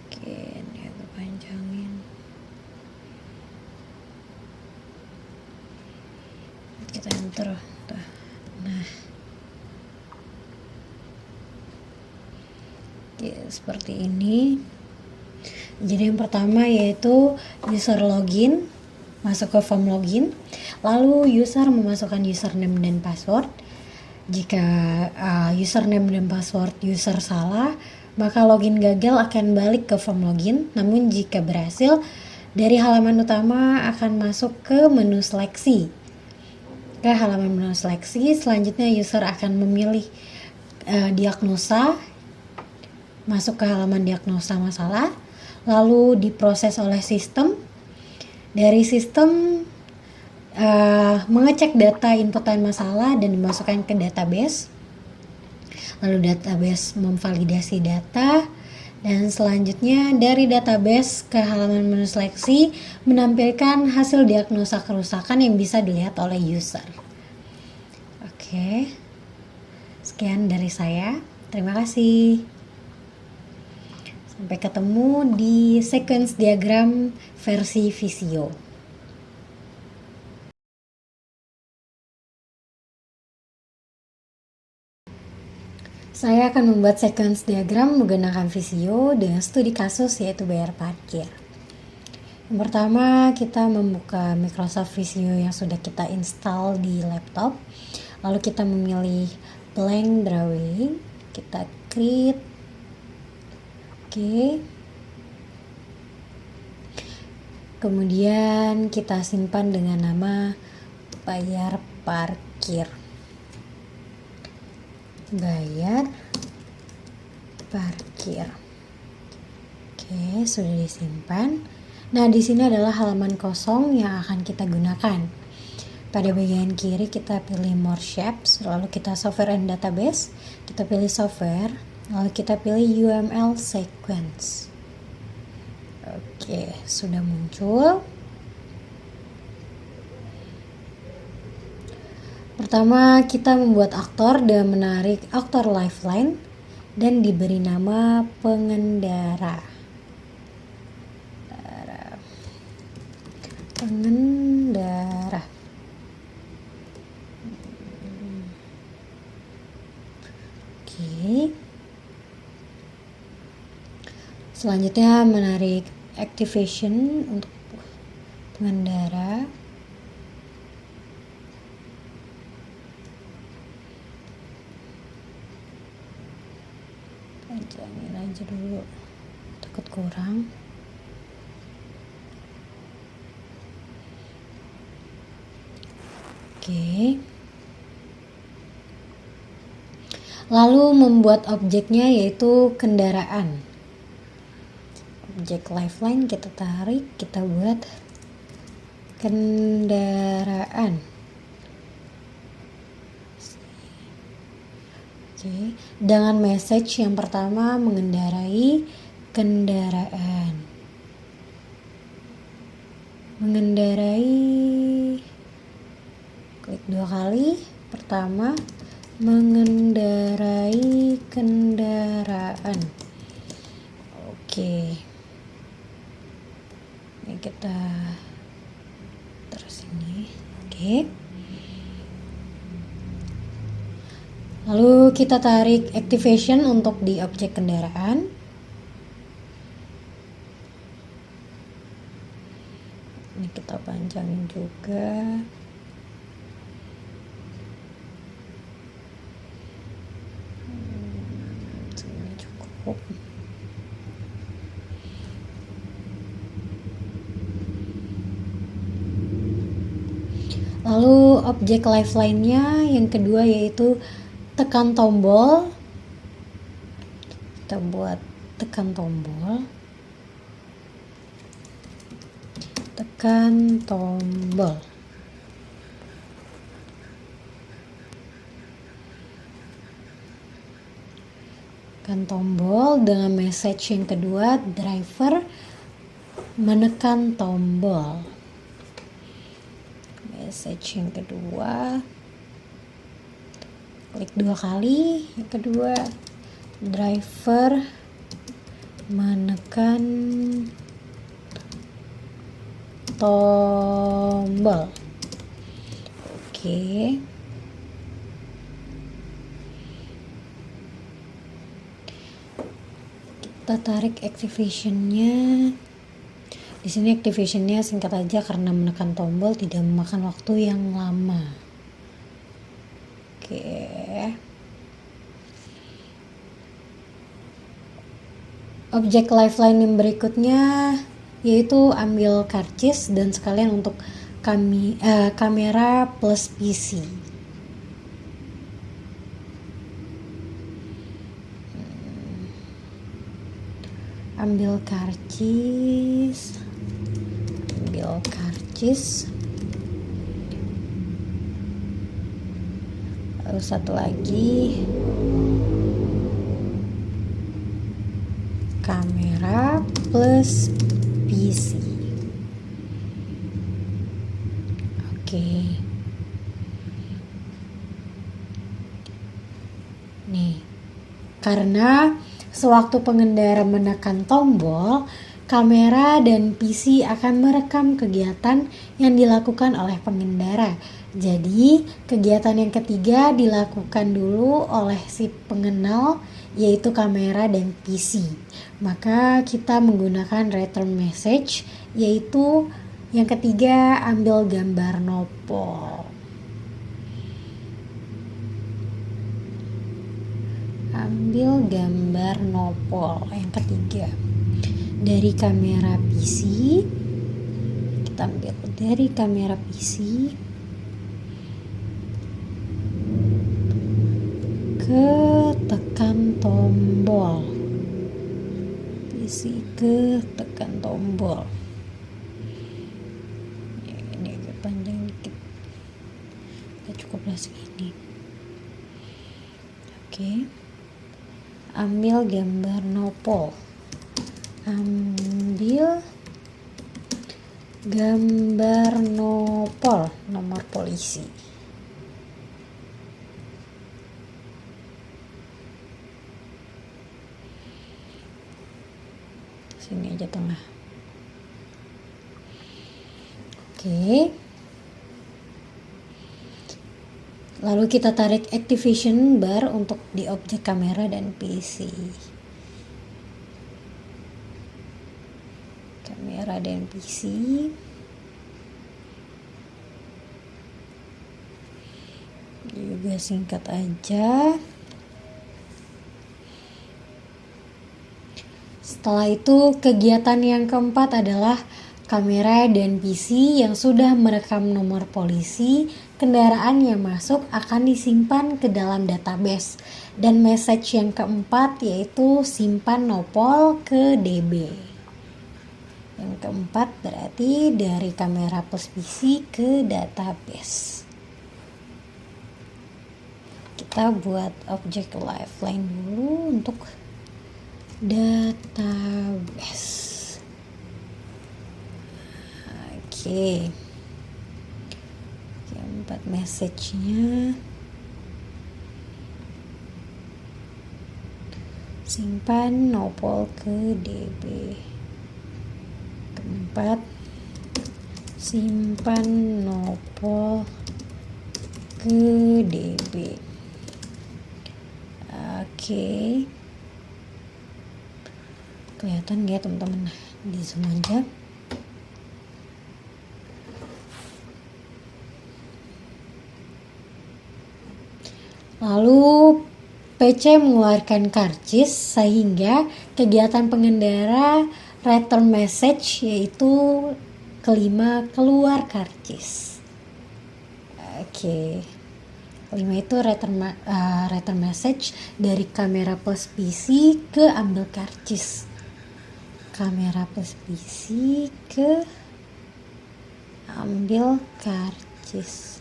A: Oke, ini agak panjangin. Kita enter. Nah, oke, seperti ini. Jadi yang pertama yaitu user login, masuk ke form login, lalu user memasukkan username dan password. Jika username dan password user salah, maka login gagal akan balik ke form login. Namun jika berhasil, dari halaman utama akan masuk ke menu seleksi. Ke halaman menu seleksi, selanjutnya user akan memilih diagnosa, masuk ke halaman diagnosa masalah, lalu diproses oleh sistem. Dari sistem mengecek data inputan masalah dan dimasukkan ke database. Lalu database memvalidasi data, dan selanjutnya dari database ke halaman menu seleksi menampilkan hasil diagnosa kerusakan yang bisa dilihat oleh user. Oke, sekian dari saya. Terima kasih. Sampai ketemu di sequence diagram versi Visio. Saya akan membuat sequence diagram menggunakan Visio dengan studi kasus, yaitu bayar parkir. Yang pertama, kita membuka Microsoft Visio yang sudah kita install di laptop. Lalu kita memilih blank drawing. Kita create. Oke. Kemudian kita simpan dengan nama bayar parkir. Bayar parkir. Oke, sudah disimpan. Nah, di sini adalah halaman kosong yang akan kita gunakan. Pada bagian kiri kita pilih More Shapes, lalu kita Software and Database, kita pilih Software, lalu kita pilih UML Sequence. Oke, sudah muncul. Pertama, kita membuat aktor dan menarik aktor lifeline dan diberi nama pengendara. Pengendara. Oke. Selanjutnya menarik activation untuk pengendara. Panjangin aja dulu, takut kurang. Oke. Lalu membuat objeknya yaitu kendaraan. Objek lifeline kita tarik, kita buat kendaraan. Oke, dengan message yang pertama mengendarai kendaraan. Mengendarai, klik 2 kali. Pertama, mengendarai kendaraan. Oke. Ini kita terus ini. Oke. Lalu kita tarik activation untuk di objek kendaraan. Ini kita panjangin juga. Ini cukup. Lalu objek lifeline-nya yang kedua yaitu tekan tombol. Kita buat tekan tombol. Tekan tombol. Tekan tombol dengan message yang kedua, driver menekan tombol. Message yang kedua, klik 2 kali. Yang kedua, driver menekan tombol. Oke. Kita tarik activation-nya. Di sini activation-nya singkat aja karena menekan tombol tidak memakan waktu yang lama. Oke. Objek lifeline yang berikutnya yaitu ambil karcis dan sekalian untuk kamera plus PC. Ambil karcis. Lalu satu lagi, kamera plus PC. Oke. Nih, karena sewaktu pengendara menekan tombol, kamera dan PC akan merekam kegiatan yang dilakukan oleh pengendara. Jadi, kegiatan yang ketiga dilakukan dulu oleh si pengenal, yaitu kamera dan PC. Maka kita menggunakan return message, yaitu yang ketiga ambil gambar nopol. Ambil gambar nopol yang ketiga. Dari kamera PC, kita ambil dari kamera PC ke tekan tombol. PC ke tekan tombol. Ini agak panjang dikit. Kita cukuplah segini. Oke. Ambil gambar nopol. Ambil gambar nopol, nomor polisi. Sini aja tengah. Oke. Lalu kita tarik activation bar untuk di objek kamera dan PC. Kamera dan PC. Juga singkat aja. Setelah itu kegiatan yang keempat adalah kamera dan PC yang sudah merekam nomor polisi kendaraan yang masuk akan disimpan ke dalam database. Dan message yang keempat yaitu simpan nopol ke DB. Yang keempat berarti dari kamera plus PC ke database. Kita buat objek lifeline dulu untuk database. Oke. Keempat message-nya. Simpan nopol ke DB. Keempat, simpan nopol ke DB. Oke. Kelihatan nggak teman-teman? Di zoom aja. Lalu PC mengeluarkan karcis sehingga kegiatan pengendara return message yaitu kelima keluar karcis. Oke. Kelima itu return message dari kamera plus PC ke ambil karcis. Kamera plus PC ke ambil karcis.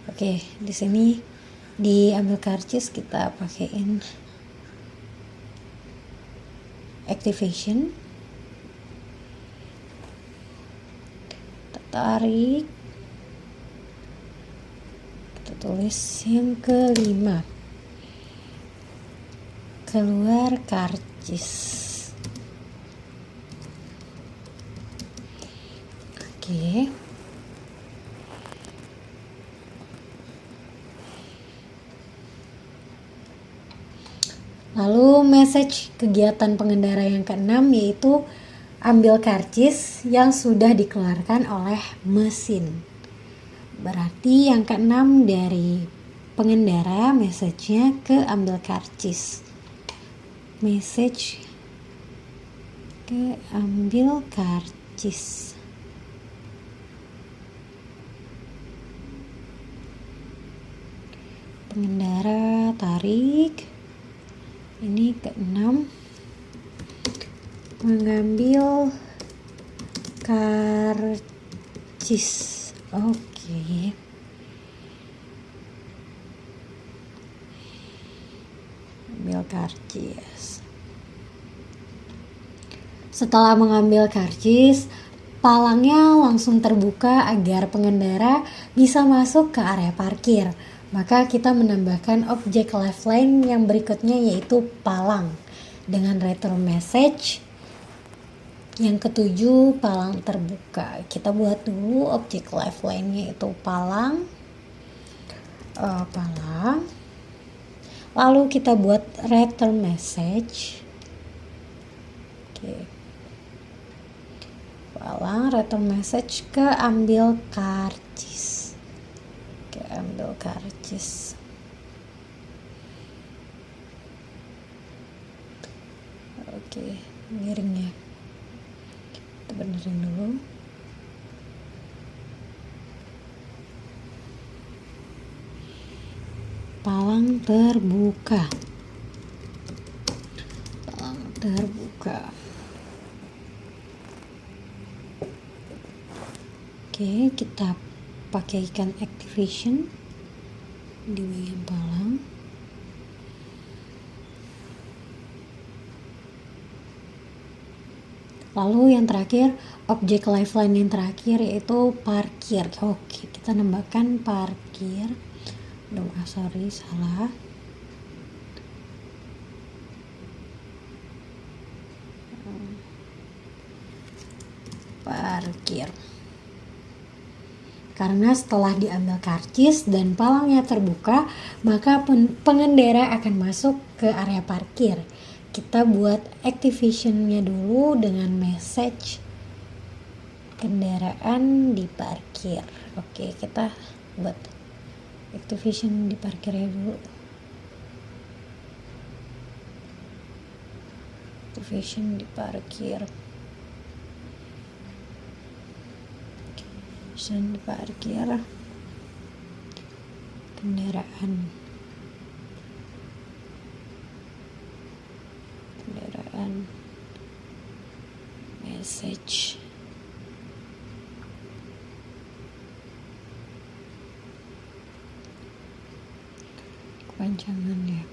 A: Oke, di sini di ambil karcis kita pakaiin activation. Kita tarik, kita tulis yang kelima, keluar karcis. Oke. Lalu message kegiatan pengendara yang keenam yaitu ambil karcis yang sudah dikeluarkan oleh mesin. Berarti yang keenam dari pengendara message-nya ke ambil karcis. Message ke ambil karcis. Pengendara tarik. Ini keenam, mengambil karcis. Oke. Ambil karcis. Setelah mengambil karcis, palangnya langsung terbuka agar pengendara bisa masuk ke area parkir. Maka kita menambahkan objek lifeline yang berikutnya yaitu palang dengan return message yang ketujuh palang terbuka. Kita buat dulu objek lifeline yaitu palang. Lalu kita buat return message. Oke. Palang return message ke ambil karcis. Ambil karcis. Oke, miringnya kita benerin dulu. Palang terbuka. Palang terbuka. Oke, kita pakaikan activation di bagian palang. Lalu yang terakhir, objek lifeline yang terakhir yaitu parkir. Oke, kita nambahkan parkir. Salah. Parkir. Karena setelah diambil karcis dan palangnya terbuka, maka pengendara akan masuk ke area parkir. Kita buat activation-nya dulu dengan message kendaraan di parkir. Oke, kita buat activation di parkirnya dulu. Activation di parkir. Activation di parkir. Kendaraan. Message. Kepanjangan ya.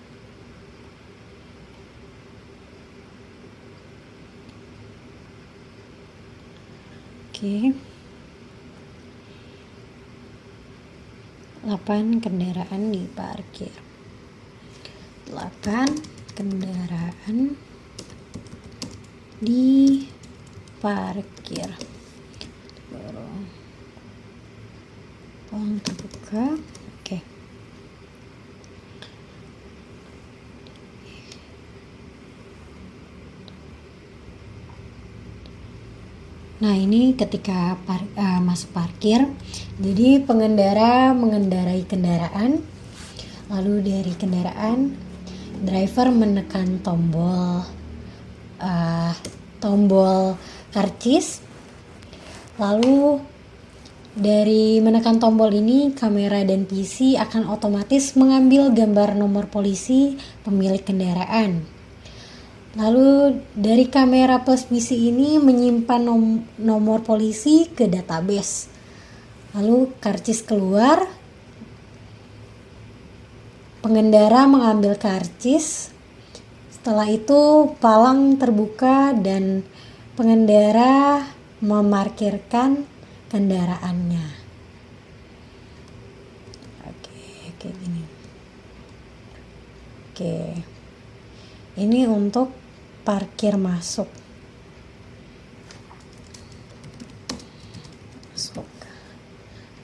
A: Oke. 8 kendaraan di parkir. 8 kendaraan di parkir. Palang terbuka. Oke. Nah, ini ketika masuk parkir, jadi pengendara mengendarai kendaraan, lalu dari kendaraan, driver menekan tombol karcis, lalu dari menekan tombol ini, kamera dan PC akan otomatis mengambil gambar nomor polisi pemilik kendaraan. Lalu dari kamera plus PC ini menyimpan nomor polisi ke database. Lalu karcis keluar, pengendara mengambil karcis. Setelah itu palang terbuka dan pengendara memarkirkan kendaraannya. Oke, kayak gini. Oke. Ini untuk parkir masuk.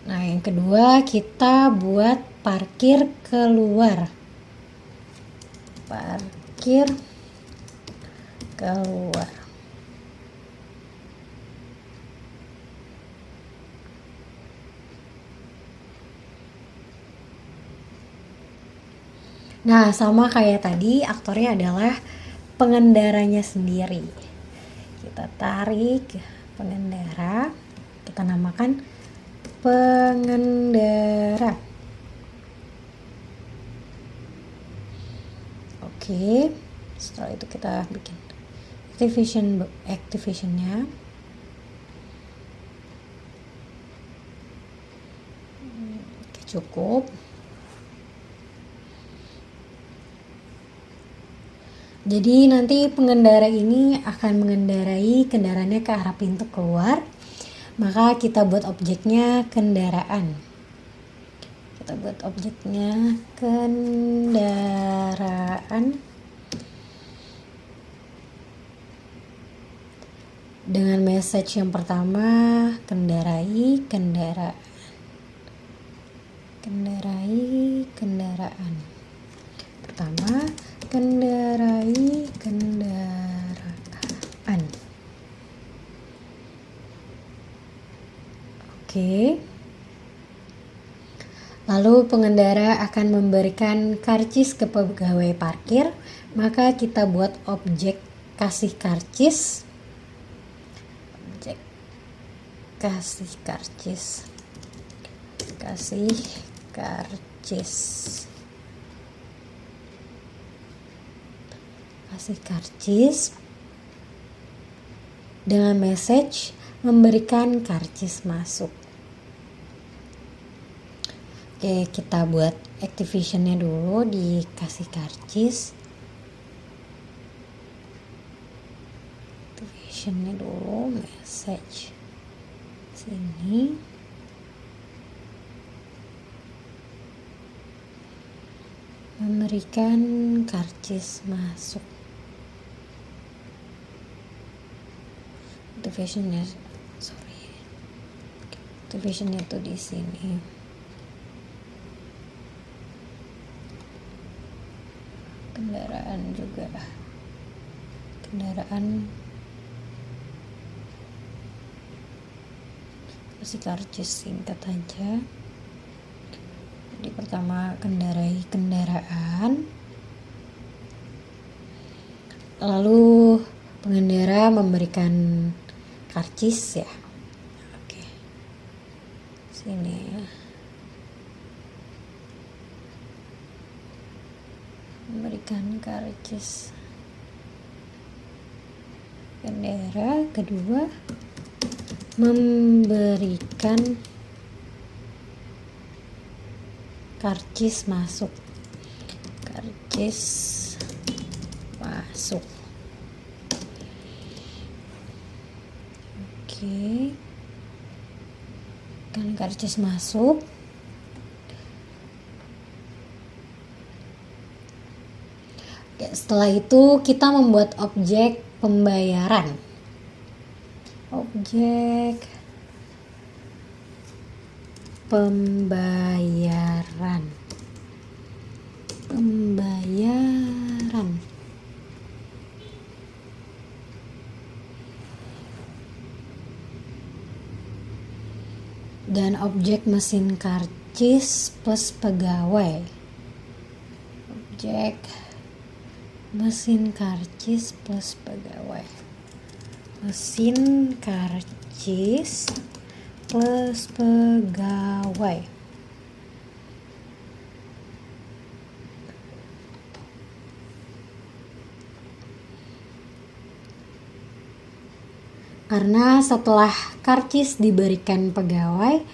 A: Nah, yang kedua kita buat parkir keluar. Parkir keluar. Nah, sama kayak tadi, aktornya adalah pengendaranya sendiri. Kita tarik pengendara, kita namakan pengendara. Oke, setelah itu kita bikin activationnya. Oke, cukup. Jadi nanti pengendara ini akan mengendarai kendaraannya ke arah pintu keluar. Maka kita buat objeknya kendaraan. Kita buat objeknya kendaraan. Dengan message yang pertama, kendarai kendaraan. Kendarai kendaraan. Pertama, kendarai kendaraan. Oke. Lalu pengendara akan memberikan karcis ke pegawai parkir, maka kita buat objek kasih karcis. Objek kasih karcis. Kasih karcis. Kasih karcis dengan message memberikan karcis masuk. Oke, kita buat activationnya dulu di kasih karcis. Activationnya dulu, message sini. Memberikan karcis masuk. Activationnya, Activationnya tuh di sini. Kendaraan juga. Kendaraan kasih karcis singkat aja. Jadi pertama kendarai kendaraan, lalu pengendara memberikan karcis ya. Oke, sini ya. Memberikan karcis pengendara. Kedua, memberikan karcis masuk. Karcis masuk. Oke. Kan karcis masuk. Oke, setelah itu kita membuat objek pembayaran. Objek pembayaran. Dan objek mesin karcis plus pegawai. Objek mesin karcis plus pegawai. Mesin karcis plus pegawai. Karena setelah karcis diberikan pegawai,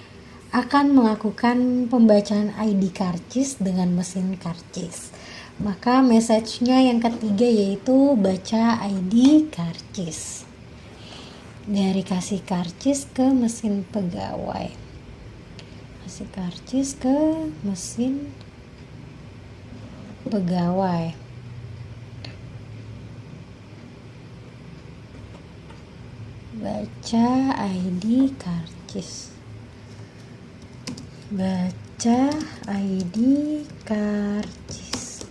A: akan melakukan pembacaan ID karcis dengan mesin karcis. Maka message-nya yang ketiga yaitu baca ID karcis. Dari kasih karcis ke mesin pegawai. Kasih karcis ke mesin pegawai. Baca ID karcis. Baca ID karcis.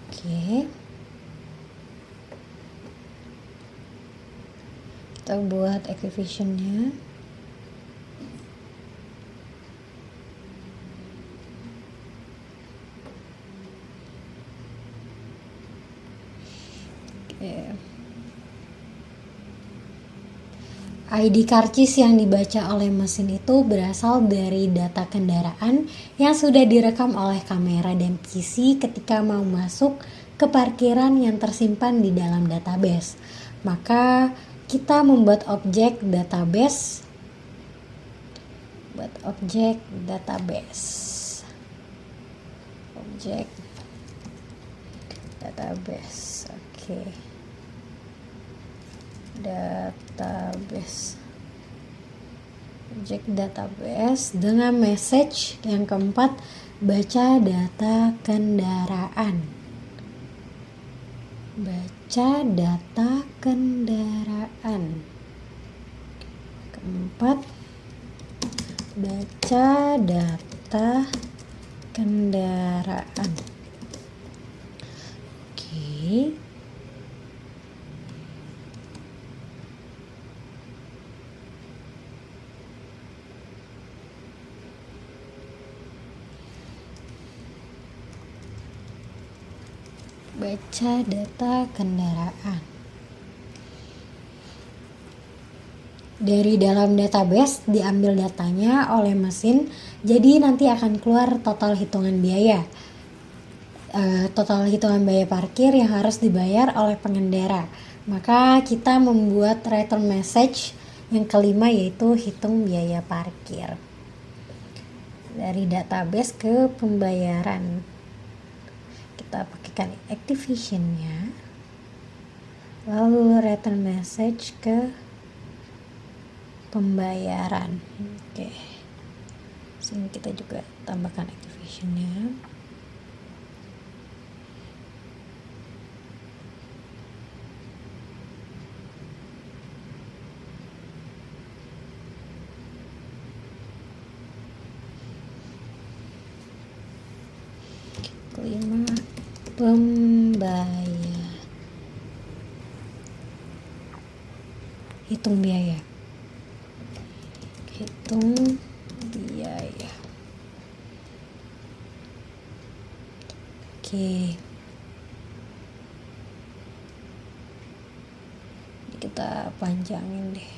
A: Oke. Kita buat activation-nya. ID karcis yang dibaca oleh mesin itu berasal dari data kendaraan yang sudah direkam oleh kamera dan PC ketika mau masuk ke parkiran yang tersimpan di dalam database. Maka kita membuat objek database. Objek database. Oke. Objek database dengan message yang keempat, baca data kendaraan. Keempat, baca data kendaraan. Oke. Baca data kendaraan. Dari dalam database diambil datanya oleh mesin, jadi nanti akan keluar total hitungan biaya. Total hitungan biaya parkir yang harus dibayar oleh pengendara. Maka kita membuat return message yang kelima yaitu hitung biaya parkir. Dari database ke pembayaran. Kita pakaikan activation-nya, lalu return message ke pembayaran. Oke. Sini kita juga tambahkan activation-nya. Pembayar. Hitung biaya. Hitung biaya. Oke. Kita panjangin deh.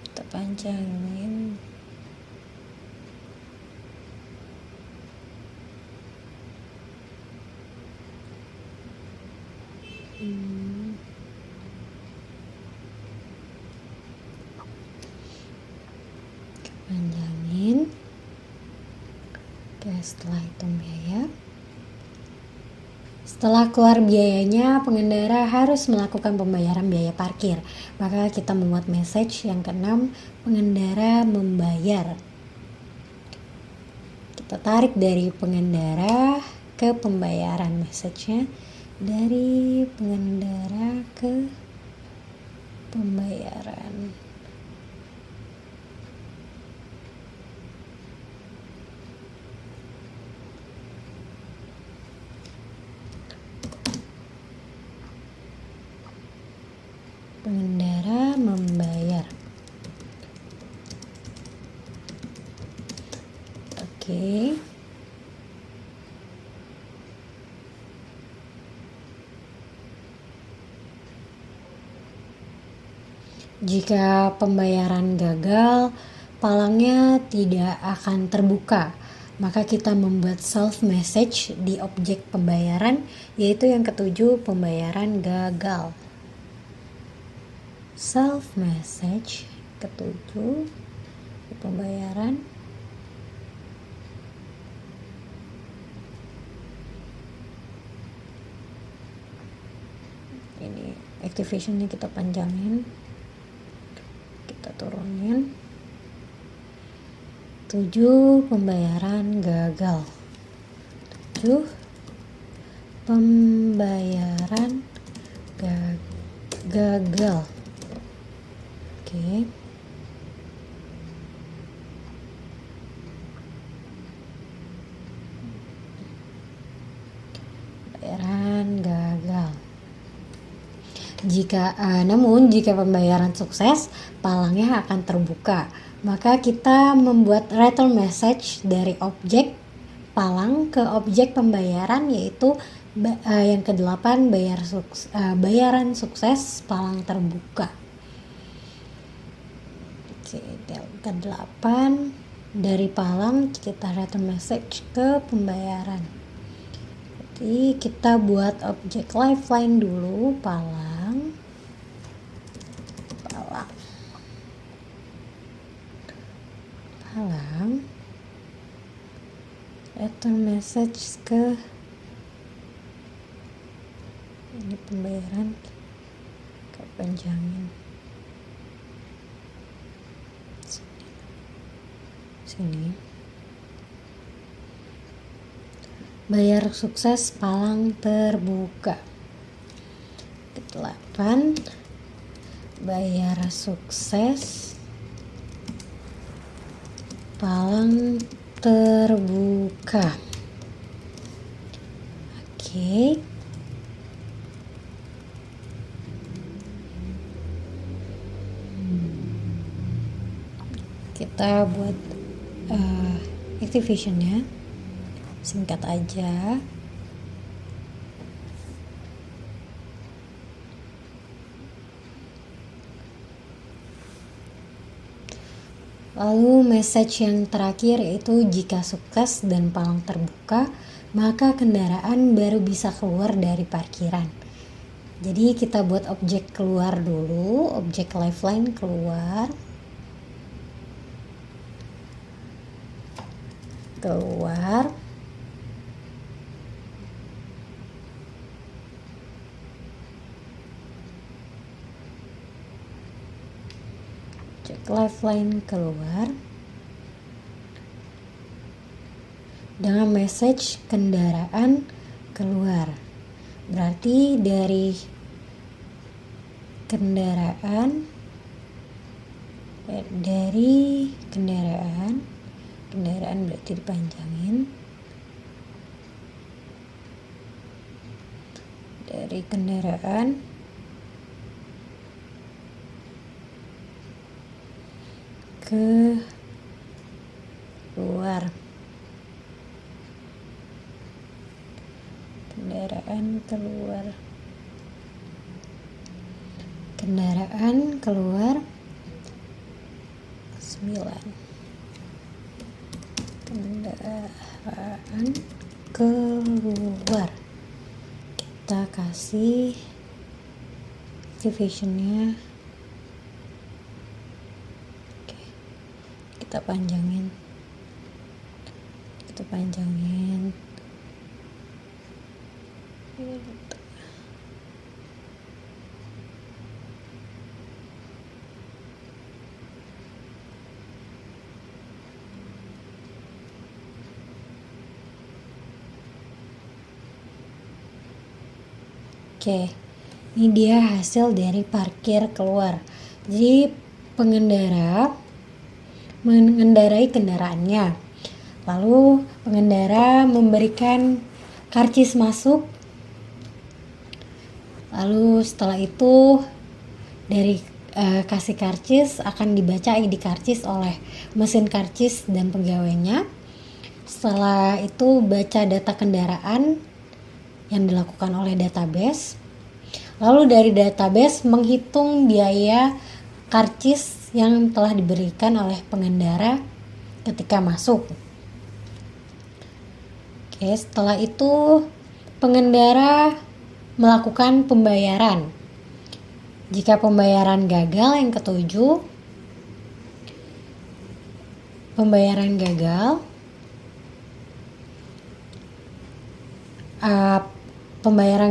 A: Kita panjangin. Panjangin. Oke, setelah hitung biaya, setelah keluar biayanya, pengendara harus melakukan pembayaran biaya parkir. Maka kita membuat message yang keenam, pengendara membayar. Kita tarik dari pengendara ke pembayaran, message-nya dari pengendara ke pembayaran. Pengendara membayar. Oke. Jika pembayaran gagal, palangnya tidak akan terbuka. Maka kita membuat self message di objek pembayaran, yaitu yang ketujuh, pembayaran gagal. Self message ketujuh pembayaran ini activationnya kita panjangin, kita turunin. 7 pembayaran gagal. 7 pembayaran gagal. Oke. Pembayaran gagal. Namun jika pembayaran sukses, palangnya akan terbuka. Maka kita membuat return message dari objek palang ke objek pembayaran, yaitu yang ke-8, bayaran sukses, palang terbuka. Ke-8 dari palang kita return message ke pembayaran. Jadi kita buat objek lifeline dulu, palang return message ke ini pembayaran, ke panjangin sini. Bayar sukses, palang terbuka. Ke-8 bayar sukses, palang terbuka. Oke. Kita buat activationnya singkat aja. Lalu message yang terakhir yaitu jika sukses dan palang terbuka, maka kendaraan baru bisa keluar dari parkiran. Jadi kita buat objek keluar dulu, objek lifeline keluar. Objek lifeline keluar dengan message kendaraan keluar. Berarti dari kendaraan Dari kendaraan berarti dipanjangin. Dari kendaraan keluar. Kendaraan keluar 9. Kendaraan keluar, kita kasih divisionnya. Oke, kita panjangin. Oke, ini dia hasil dari parkir keluar. Jadi pengendara mengendarai kendaraannya, lalu pengendara memberikan karcis masuk, lalu setelah itu dari kasih karcis akan dibaca ID karcis oleh mesin karcis dan pegawainya. Setelah itu baca data kendaraan yang dilakukan oleh database. Lalu dari database menghitung biaya karcis yang telah diberikan oleh pengendara ketika masuk. Oke, setelah itu pengendara melakukan pembayaran. Jika pembayaran gagal, yang ketujuh, pembayaran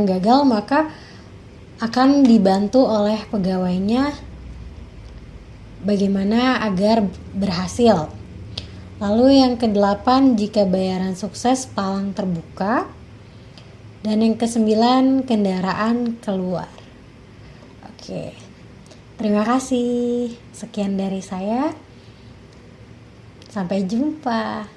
A: gagal maka akan dibantu oleh pegawainya bagaimana agar berhasil. Lalu yang ke-8, jika bayaran sukses, palang terbuka. Dan yang ke-9, kendaraan keluar. Oke, terima kasih. Sekian dari saya. Sampai jumpa.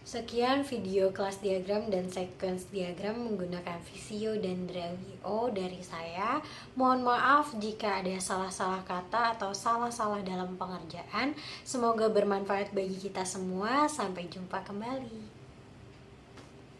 A: Sekian video kelas diagram dan sequence diagram menggunakan Visio dan Drageo dari saya. Mohon maaf jika ada salah-salah kata atau salah-salah dalam pengerjaan. Semoga bermanfaat bagi kita semua. Sampai jumpa kembali.